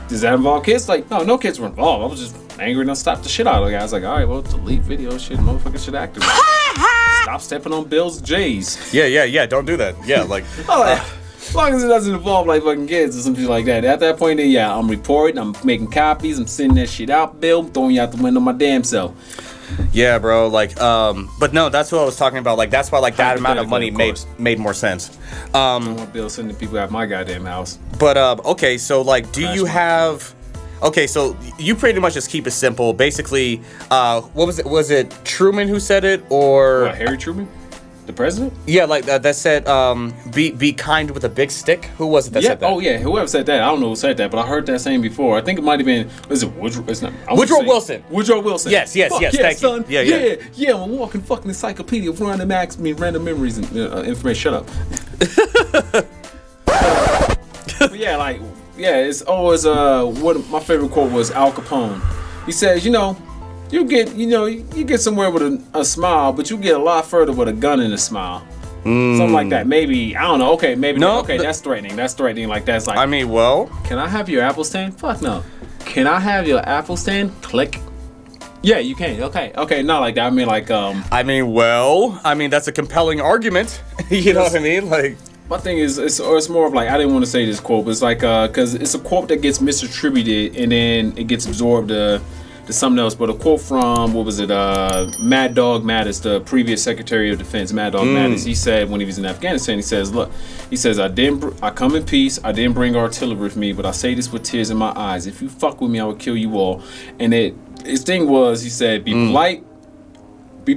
does that involve kids? Like, no kids were involved. I was just angry and I stopped the shit out of the guy. I was like, all right, well, delete video shit, motherfucker should activate. Stop stepping on Bill's J's. Yeah, don't do that. Yeah, like. As long as it doesn't involve like fucking kids or something like that. At that point, then yeah, I'm reporting, I'm making copies, I'm sending that shit out, Bill, I'm throwing you out the window my damn self. Yeah, bro. Like, but no, that's what I was talking about. Like, that's why like that amount of money Hypothetically, made more sense. I don't want Bill sending people out my goddamn house. But okay, so like, do you Last one. have? Okay, so you pretty much just keep it simple. Basically, what was it? Was it Truman who said it, or What, Harry Truman? The president? yeah, like that said, be kind with a big stick. Who was it that Yeah. said that? Oh yeah. Whoever said that, I don't know who said that, but I heard that saying before. I think it might have been. Is it Woodrow? It's not. I wanna Woodrow say- Wilson. Woodrow Wilson. Yes, yes, Fuck yes, Yeah, thank you. son. Yeah. Yeah. I'm a walking fucking encyclopedia of random memories and information. Shut up. But yeah, like it's always what my favorite quote was Al Capone. He says, you get somewhere with a smile, but you get a lot further with a gun and a smile. Something like that. Maybe, I don't know. Okay, maybe. No, Okay, that's threatening. That's threatening. Like, that's like, I mean, well, can I have your apple stand? Fuck no. Can I have your apple stand? Click. Yeah, you can. Okay, not like that. I mean, like, I mean, that's a compelling argument. You know what I mean? Like, my thing is, it's more of like, I didn't want to say this quote, but it's like, because it's a quote that gets misattributed and then it gets absorbed to something else. But a quote from, what was it, Mad Dog Mattis, the previous Secretary of Defense, Mad Dog Mattis, he said when he was in Afghanistan, he says, I come in peace, I didn't bring artillery with me, but I say this with tears in my eyes. If you fuck with me, I will kill you all. And his thing was, he said, be polite, be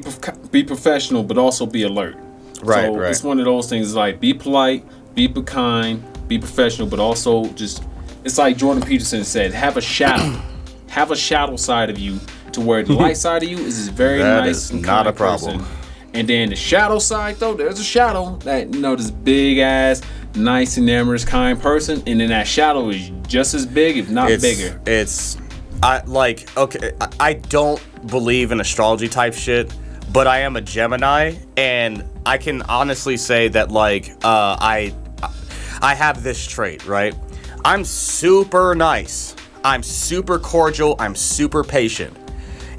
professional, but also be alert. Right. It's one of those things, like, be polite, be kind, be professional, but also just, it's like Jordan Peterson said, have a shadow. Have a shadow side of you to where the light side of you is this very That nice is and not kind a problem. person. And then the shadow side, though, there's a shadow that, this big ass, nice and amorous, kind person. And then that shadow is just as big, if not bigger. I don't believe in astrology type shit, but I am a Gemini, and I can honestly say that I have this trait, right? I'm super nice. I'm super cordial. I'm super patient.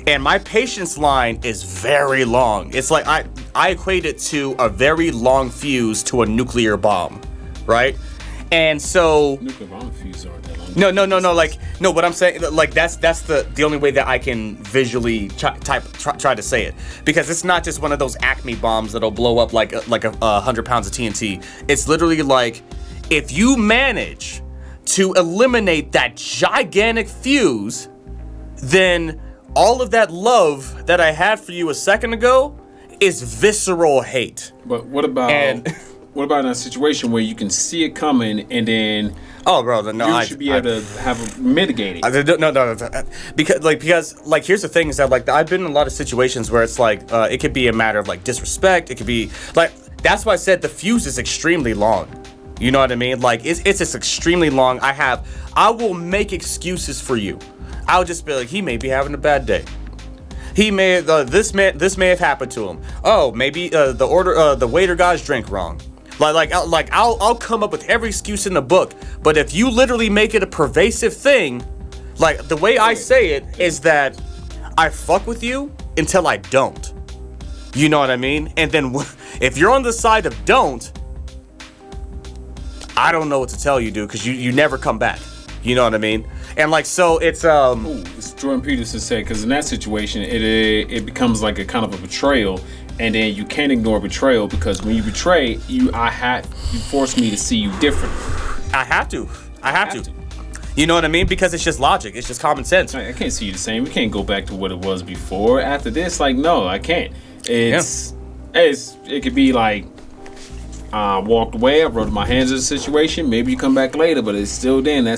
And my patience line is very long. It's like I equate it to a very long fuse to a nuclear bomb, right? And so Nuclear bomb fuses aren't that long. no. What I'm saying, like that's the only way that I can visually try to say it, because it's not just one of those Acme bombs that'll blow up like 100 pounds of TNT. It's literally like, if you manage to eliminate that gigantic fuse, then all of that love that I had for you a second ago is visceral hate. But what about in a situation where you can see it coming and then you should be able to have mitigate it? No. Because here's the thing is that I've been in a lot of situations where it's like it could be a matter of like disrespect. It could be like, that's why I said the fuse is extremely long. You know what I mean? Like it's just extremely long. I will make excuses for you. I'll just be like, he may be having a bad day. He may this may have happened to him. Oh, maybe the waiter got his drink wrong. I'll come up with every excuse in the book. But if you literally make it a pervasive thing, like the way I say it is that I fuck with you until I don't. You know what I mean? And then if you're on the side of don't, I don't know what to tell you, dude, because you never come back. You know what I mean? And so it's It's Jordan Peterson said, because in that situation it becomes like a kind of a betrayal, and then you can't ignore betrayal, because when you betray you force me to see you different. I have to. You know what I mean? Because it's just logic. It's just common sense. I can't see you the same. We can't go back to what it was before. After this, no, I can't. It could be like, walked away, I rubbed my hands in the situation, maybe you come back later, but it's still then, I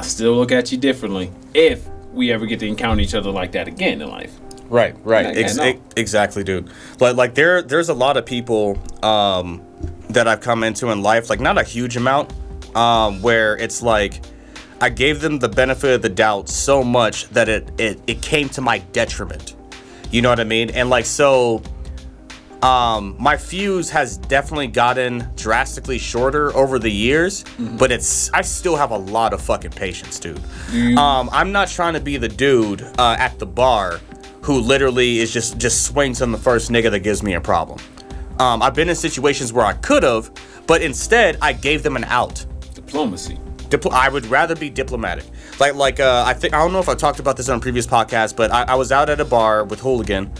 still look at you differently if we ever get to encounter each other like that again in life. Right. Exactly, dude. But there's a lot of people that I've come into in life, not a huge amount, where it's like I gave them the benefit of the doubt so much that it came to my detriment. You know what I mean? And my fuse has definitely gotten drastically shorter over the years, but I still have a lot of fucking patience, dude. I'm not trying to be the dude at the bar who literally is just swings on the first nigga that gives me a problem. I've been in situations where I could have, but instead I gave them an out. Diplomacy. I would rather be diplomatic. I don't know if I talked about this on a previous podcast, but I was out at a bar with Hooligan,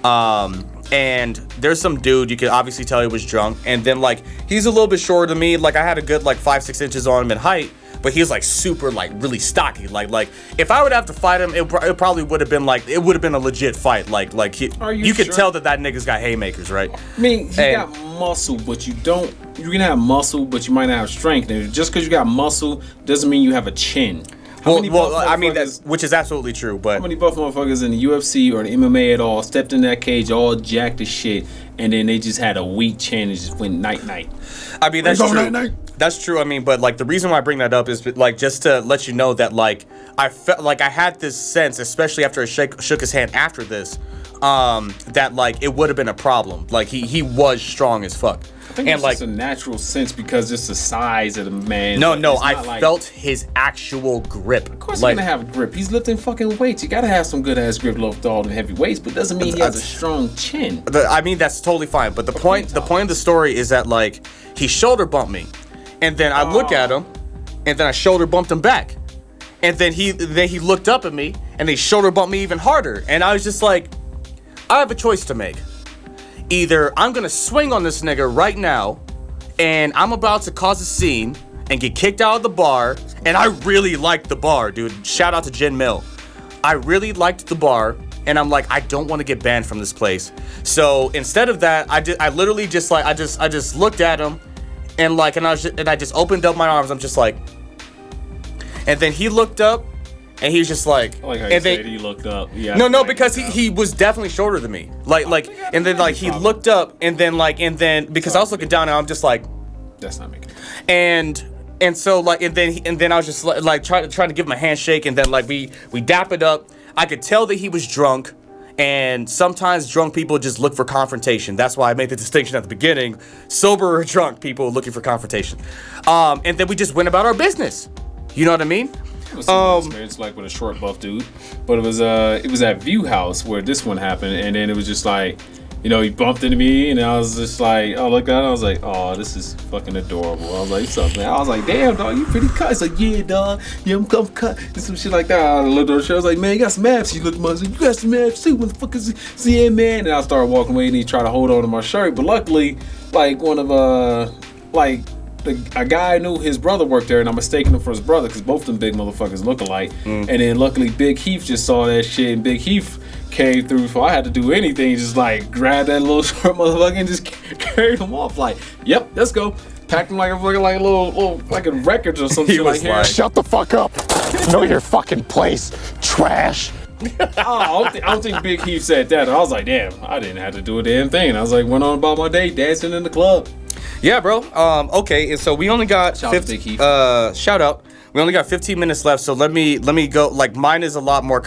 and there's some dude, you could obviously tell he was drunk, and then like he's a little bit shorter than me, like I had a good like 5-6 inches on him in height, but he's like super like really stocky, like if I would have to fight him, it probably would have been a legit fight, like you could tell that nigga's got haymakers, right? I mean, he got muscle, but you can have muscle, but you might not have strength, and just because you got muscle doesn't mean you have a chin. Well, I mean, which is absolutely true, but... How many buff motherfuckers in the UFC or the MMA at all stepped in that cage all jacked as shit, and then they just had a weak chin and just went night-night? I mean, that's true. Night-night. That's true. I mean, but, like, the reason why I bring that up is, like, just to let you know that, like, I felt like I had this sense, especially after I shook his hand after this, that, like, it would have been a problem. Like, he was strong as fuck. I think it's just a natural sense because it's the size of the man. No, I felt his actual grip. Of course he's gonna have a grip. He's lifting fucking weights. You gotta have some good ass grip lift all the heavy weights, but doesn't mean he has a strong chin. I mean, that's totally fine. But the point of the story is that like he shoulder bumped me, and then I look at him, and then I shoulder bumped him back, and then he looked up at me, and he shoulder bumped me even harder, and I was just like, I have a choice to make. Either I'm gonna swing on this nigga right now, and I'm about to cause a scene and get kicked out of the bar. And I really liked the bar, dude. Shout out to Jen Mill. I really liked the bar, and I'm like, I don't want to get banned from this place. So instead of that, I literally just like I just looked at him, and I just opened up my arms. I'm just like, and then he looked up. And he was just like, I like how you said he looked up. Yeah. No, because he was definitely shorter than me. And then like he looked up, and then because I was looking down, and I'm just like, that's not making sense. And so like and then I was just like trying to give him a handshake, and then like we dap it up. I could tell that he was drunk, and sometimes drunk people just look for confrontation. That's why I made the distinction at the beginning: sober or drunk people looking for confrontation. And then we just went about our business. You know what I mean? It was an experience like with a short buff dude, but it was at View House where this one happened, and then it was just like, you know, he bumped into me, and I was just like, oh, look at it, I was like, oh, this is fucking adorable. I was like, what's up, man? I was like, damn, dog, you pretty cut. He's like, yeah, dog, yeah, I'm cut, and some shit like that. I looked at the show, I was like, man, you got some abs. He looked at me, I was like, you got some abs too, motherfuckers. Yeah, man. And I started walking away, and he tried to hold on to my shirt, but luckily, like one of a guy knew his brother worked there, and I mistaken him for his brother because both them big motherfuckers look alike. And then luckily Big Heath just saw that shit, and Big Heath came through before I had to do anything. Just like grabbed that little short motherfucker and just carried him off. Like, yep, let's go. Packed him like a little like a record or something like that. Shut the fuck up. Know your fucking place, trash. I don't think Big Heath said that. I was like, damn, I didn't have to do a damn thing. And I was like, went on about my day, dancing in the club. Yeah, bro. Okay, and so we only got shout out. We only got 15 minutes left, so let me go. Like mine is a lot more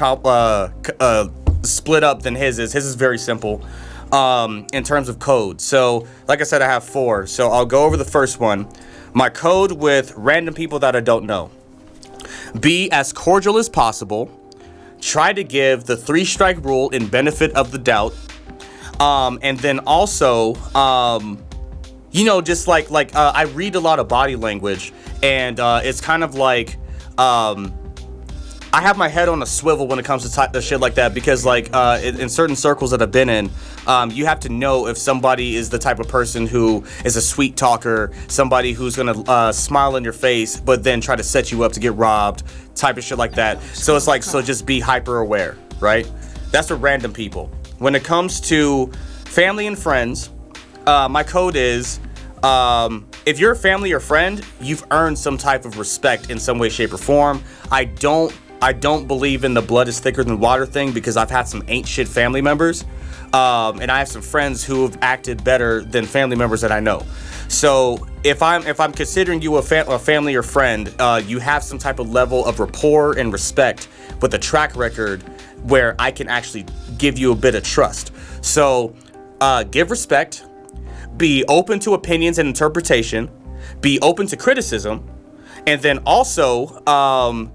split up than his is. His is very simple in terms of code. So, like I said, I have 4. So I'll go over the first one. My code with random people that I don't know. Be as cordial as possible. Try to give the 3-strike rule in benefit of the doubt. And then also, you know, just like I read a lot of body language, and it's kind of like I have my head on a swivel when it comes to shit like that, because like in certain circles that I've been in, you have to know if somebody is the type of person who is a sweet talker, somebody who's gonna smile in your face but then try to set you up to get robbed, type of shit like that. So it's like, so just be hyper aware, right? That's for random people. When it comes to family and friends, my code is, if you're a family or friend, you've earned some type of respect in some way, shape, or form. I don't believe in the blood is thicker than water thing, because I've had some ain't shit family members, and I have some friends who have acted better than family members that I know. So if I'm considering you a family or friend, you have some type of level of rapport and respect with a track record where I can actually give you a bit of trust. So give respect, be open to opinions and interpretation, be open to criticism, and then also know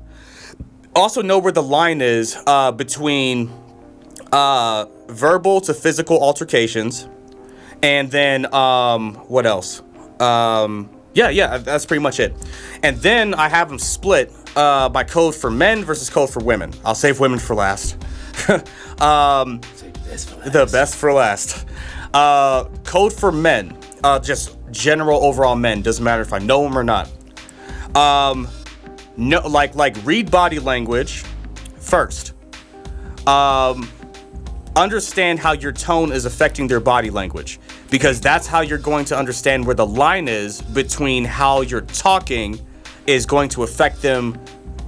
where the line is between verbal to physical altercations. And then what else? Yeah, that's pretty much it. And then I have them split my code for men versus code for women. I'll save women for last. The best for last. Code for men. Just general overall men. Doesn't matter if I know them or not. No, like read body language first. Understand how your tone is affecting their body language, because that's how you're going to understand where the line is between how you're talking is going to affect them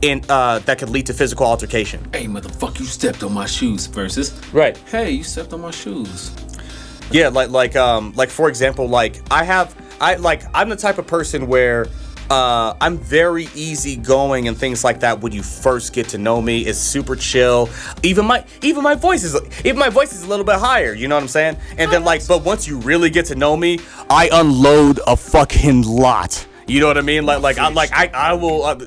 in that could lead to physical altercation. Hey, motherfucker, you stepped on my shoes versus Right. Hey, you stepped on my shoes. Yeah, like for example, I'm the type of person where I'm very easy-going and things like that. When you first get to know me, it's super chill. Even my voice is a little bit higher. You know what I'm saying? And then but once you really get to know me, I unload a fucking lot. You know what I mean? I will,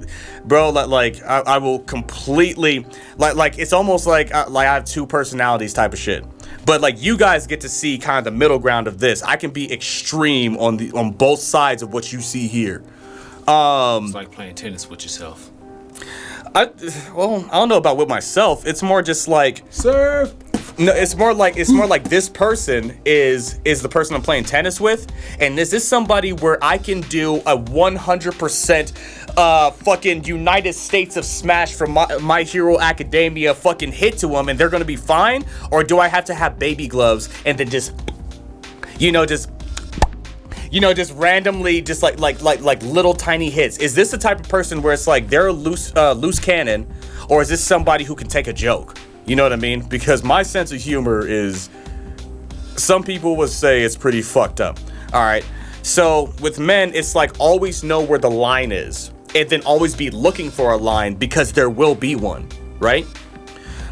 bro. I will completely it's almost like I have two personalities type of shit. But you guys get to see kind of the middle ground of this. I can be extreme on both sides of what you see here. It's like playing tennis with yourself. I don't know about with myself. It's more just like Serve. no. It's more like this person is the person I'm playing tennis with, and this is somebody where I can do a 100% fucking United States of Smash from My Hero Academia fucking hit to them, and they're gonna be fine. Or do I have to have baby gloves and then just randomly, just like little tiny hits? Is this the type of person where it's like they're a loose cannon, or is this somebody who can take a joke? You know what I mean? Because my sense of humor is, some people would say it's pretty fucked up. All right. So with men, it's like always know where the line is, and then always be looking for a line, because there will be one, right?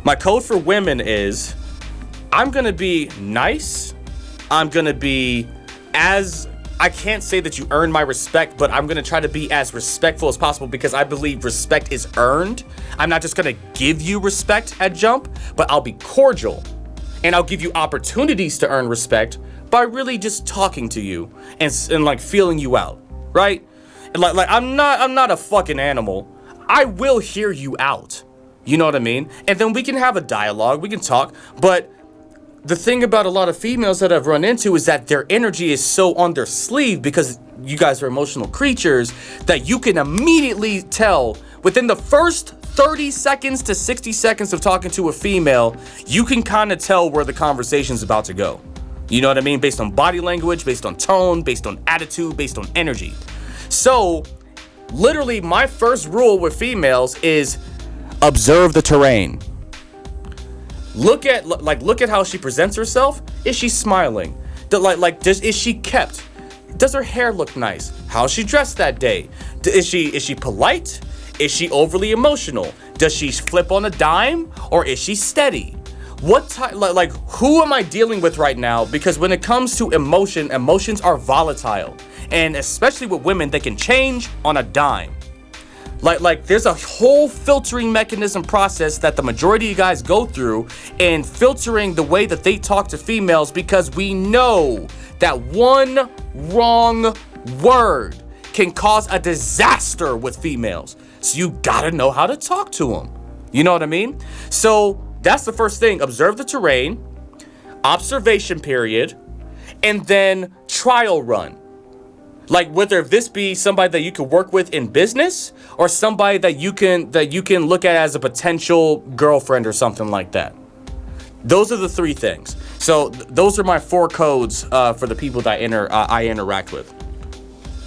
My code for women is, I'm gonna be nice. I'm gonna be I can't say that you earn my respect, but I'm gonna try to be as respectful as possible, because I believe respect is earned. I'm not just gonna give you respect at jump, but I'll be cordial, and I'll give you opportunities to earn respect by really just talking to you and feeling you out, right? And I'm not a fucking animal. I will hear you out. You know what I mean? And then we can have a dialogue, we can talk, but the thing about a lot of females that I've run into is that their energy is so on their sleeve, because you guys are emotional creatures, that you can immediately tell within the first 30 seconds to 60 seconds of talking to a female, you can kind of tell where the conversation's about to go. You know what I mean? Based on body language, based on tone, based on attitude, based on energy. So, literally, my first rule with females is observe the terrain. Look at how she presents herself. Is she smiling? Is she kept? Does her hair look nice? How's she dressed that day? Is she polite? Is she overly emotional? Does she flip on a dime, or is she steady? What type? Who am I dealing with right now? Because when it comes to emotions are volatile, and especially with women, they can change on a dime. There's a whole filtering mechanism process that the majority of you guys go through in filtering the way that they talk to females, because we know that one wrong word can cause a disaster with females. So you gotta know how to talk to them. You know what I mean? So that's the first thing. Observe the terrain, observation period, and then trial run. Whether this be somebody that you could work with in business, or somebody that you can look at as a potential girlfriend or something like that. Those are the three things. So those are my 4 codes for the people that I interact with.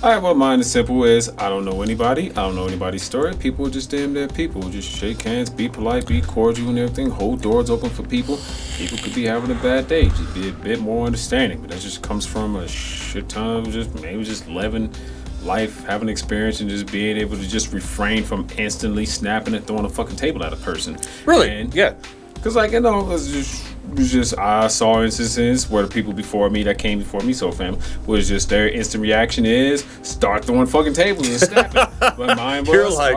Alright, well, mine is simple as I don't know anybody. I don't know anybody's story. People are just damn dead people. Just shake hands, be polite, be cordial and everything. Hold doors open for people. People could be having a bad day. Just be a bit more understanding. But that just comes from a shit ton of just living life, having experience, and just being able to just refrain from instantly snapping and throwing a fucking table at a person. Really? And, yeah. Because, I saw instances where the people before me that came before me, was just their instant reaction is start throwing fucking tables and snapping. But mine was, You're like,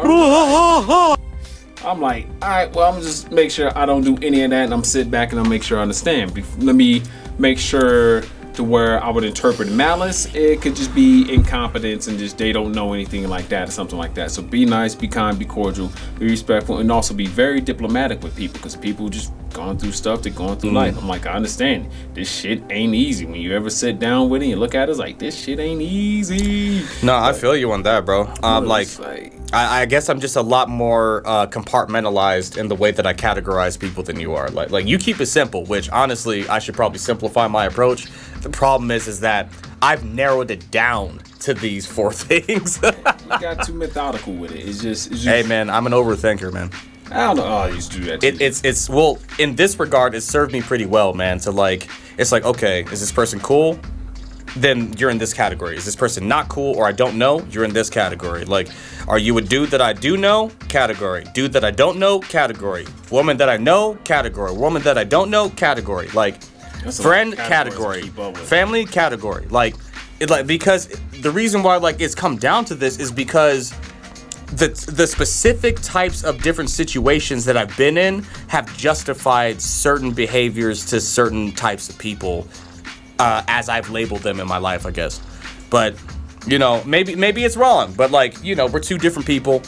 I'm like, all right, well, I'm gonna just make sure I don't do any of that, and I'm sit back and I'll make sure I understand. Let me make sure to where I would interpret malice. It could just be incompetence and just they don't know anything like that or something like that. So be nice, be kind, be cordial, be respectful, and also be very diplomatic with people, because people just going through stuff, they're going through life. I'm like, I understand this shit ain't easy. When you ever sit down with it and you look at it, it's like, this shit ain't easy. No, I feel you on that, bro. Like, I guess I'm just a lot more compartmentalized in the way that I categorize people than you are. Like you keep it simple, which honestly I should probably simplify my approach. The problem is that I've narrowed it down to these 4 things. You got too methodical with it. It's just hey man, I'm an overthinker, man. I don't know. Oh, I used to do that too. It's well, in this regard, it served me pretty well, man. To like, it's like, okay, is this person cool? Then you're in this category. Is this person not cool or I don't know? You're in this category. Like, are you a dude that I do know? Category. Dude that I don't know? Category. Woman that I know? Category. Woman that I don't know? Category. Like, friend? Category. Family? Category. Like, because the reason why like it's come down to this is because the specific types of different situations that I've been in have justified certain behaviors to certain types of people. As I've labeled them in my life, I guess. But, you know, maybe it's wrong. But, like, you know, we're 2 different people.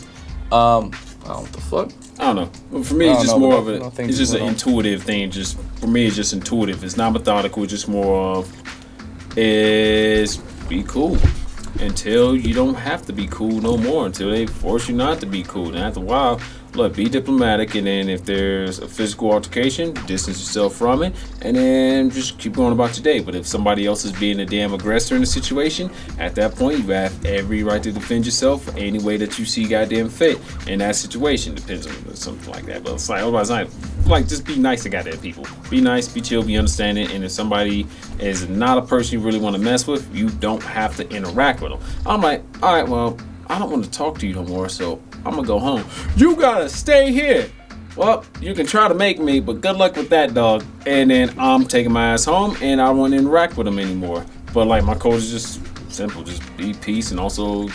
I don't know what the fuck. I don't know. Well, for me, it's just more of it's just an intuitive thing. Just for me, it's just intuitive. It's not methodical. It's just more of is be cool until you don't have to be cool no more. Until they force you not to be cool. And after a while, look, be diplomatic, and then if there's a physical altercation, distance yourself from it, and then just keep going about your day. But if somebody else is being a damn aggressor in the situation, at that point, you have every right to defend yourself any way that you see goddamn fit in that situation. Depends on something like that. But it's like, otherwise, like, just be nice to goddamn people. Be nice, be chill, be understanding, and if somebody is not a person you really want to mess with, you don't have to interact with them. I'm like, all right, well, I don't want to talk to you no more, so I'm gonna go home. You gotta stay here. Well, you can try to make me, but good luck with that, dog. And then I'm taking my ass home, and I don't want to interact with them anymore. But like, my code is just simple: just be peace, and also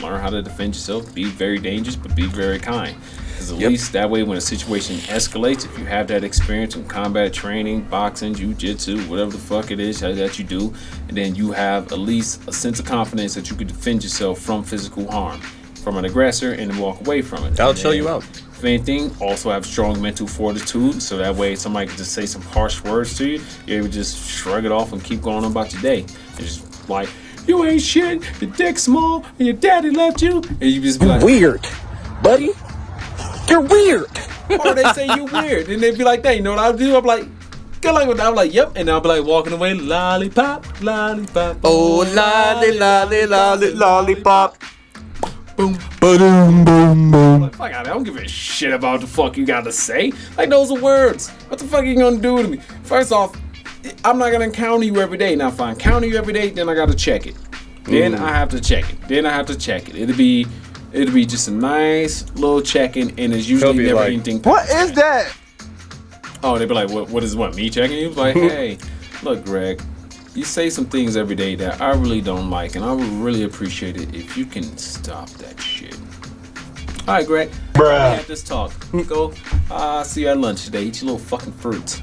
learn how to defend yourself. Be very dangerous, but be very kind. Because at least that way, when a situation escalates, if you have that experience in combat training, boxing, jiu-jitsu, whatever the fuck it is that you do, and then you have at least a sense of confidence that you can defend yourself from physical harm, from an aggressor, and then walk away from it. That'll chill you out. If anything, also have strong mental fortitude, so that way somebody can just say some harsh words to you, you're able to just shrug it off and keep going on about your day. It's just like, you ain't shit, your dick's small, and your daddy left you, and you just be like, Weird, buddy. You're weird. or they say you weird, and they be like that. You know what I'll do? I'm like, good luck with that. I'm like, yep, and I'll be like walking away, lollipop, lollipop. Oh, lolly, lolly, lolly, lollipop. Boom. Ba-doom, boom, boom. Like, fuck out, I don't give a shit about the fuck you gotta say. Like, those are words. What the fuck are you gonna do to me? First off, I'm not gonna encounter you every day. Now, if I encounter you every day, then I gotta check it. Then I have to check it. It'll be just a nice little check-in, and it's usually never like, anything. What is that? Oh, they'd be like, what is what? Me checking you? Like, hey, look, Greg, you say some things every day that I really don't like, and I would really appreciate it if you can stop that shit. All right, Greg. Bruh. Have this talk. Go. See you at lunch today. Eat your little fucking fruits.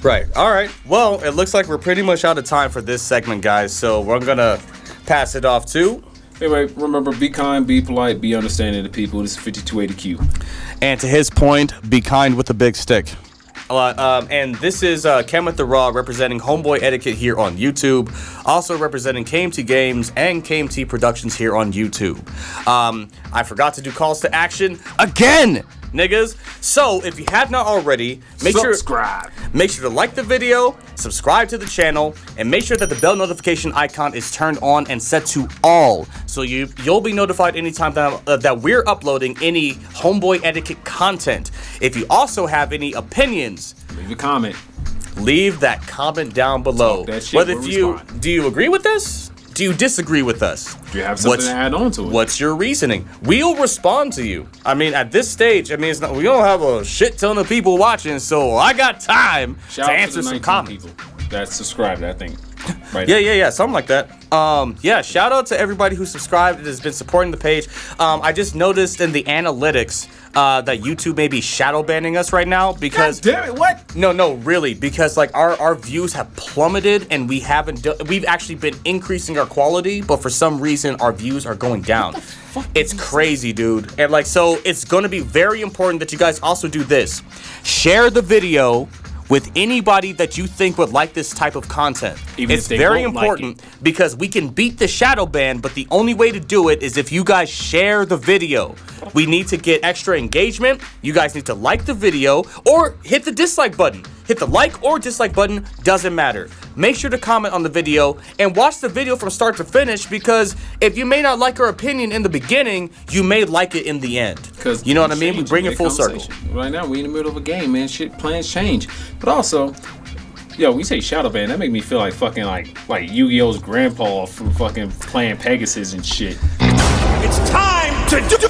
Right. All right. Well, it looks like we're pretty much out of time for this segment, guys. So we're gonna pass it off to. Anyway, remember, be kind, be polite, be understanding to people. This is 5280Q. And to his point, be kind with a big stick. And this is Kenneth the Raw representing Homeboy Etiquette here on YouTube. Also representing KMT Games and KMT Productions here on YouTube. I forgot to do calls to action again, niggas. So if you have not already, make sure to like the video, subscribe to the channel, and make sure that the bell notification icon is turned on and set to all, so you'll be notified anytime that we're uploading any Homeboy Etiquette content. If you also have any opinions, Leave a comment. Leave that comment down below. Talk that shit, Whether we'll do you agree with us? Do you disagree with us? Do you have something to add on to it? What's your reasoning? We'll respond to you. I mean, at this stage, we don't have a shit ton of people watching, so I got time to answer some comments. People that subscribed, I think. Right. Yeah, something like that. Shout out to everybody who subscribed and has been supporting the page. I just noticed in the analytics, that YouTube may be shadow banning us right now because God damn it! What? no, really, because like our views have plummeted and we've actually been increasing our quality, but for some reason our views are going down. It's crazy, dude. And like, so it's gonna be very important that you guys also do this. Share the video with anybody that you think would like this type of content. Even it's if they very won't like important because we can beat the shadow ban, but the only way to do it is if you guys share the video. We need to get extra engagement. You guys need to like the video or hit the dislike button. Hit the like or dislike button, doesn't matter. Make sure to comment on the video and watch the video from start to finish because if you may not like our opinion in the beginning, you may like it in the end. Because you know what I mean? We bring it full circle. Right now, we in the middle of a game, man. Shit, plans change. But also, yo, when you say shadow ban, that make me feel like fucking like Yu-Gi-Oh's grandpa from fucking playing Pegasus and shit. It's time to do.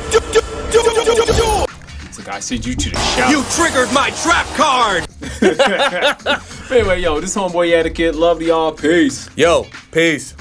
It's like I sent you to the shadow. You triggered my trap card. Anyway, yo, this Homeboy Etiquette. Love y'all. Peace. Yo, peace.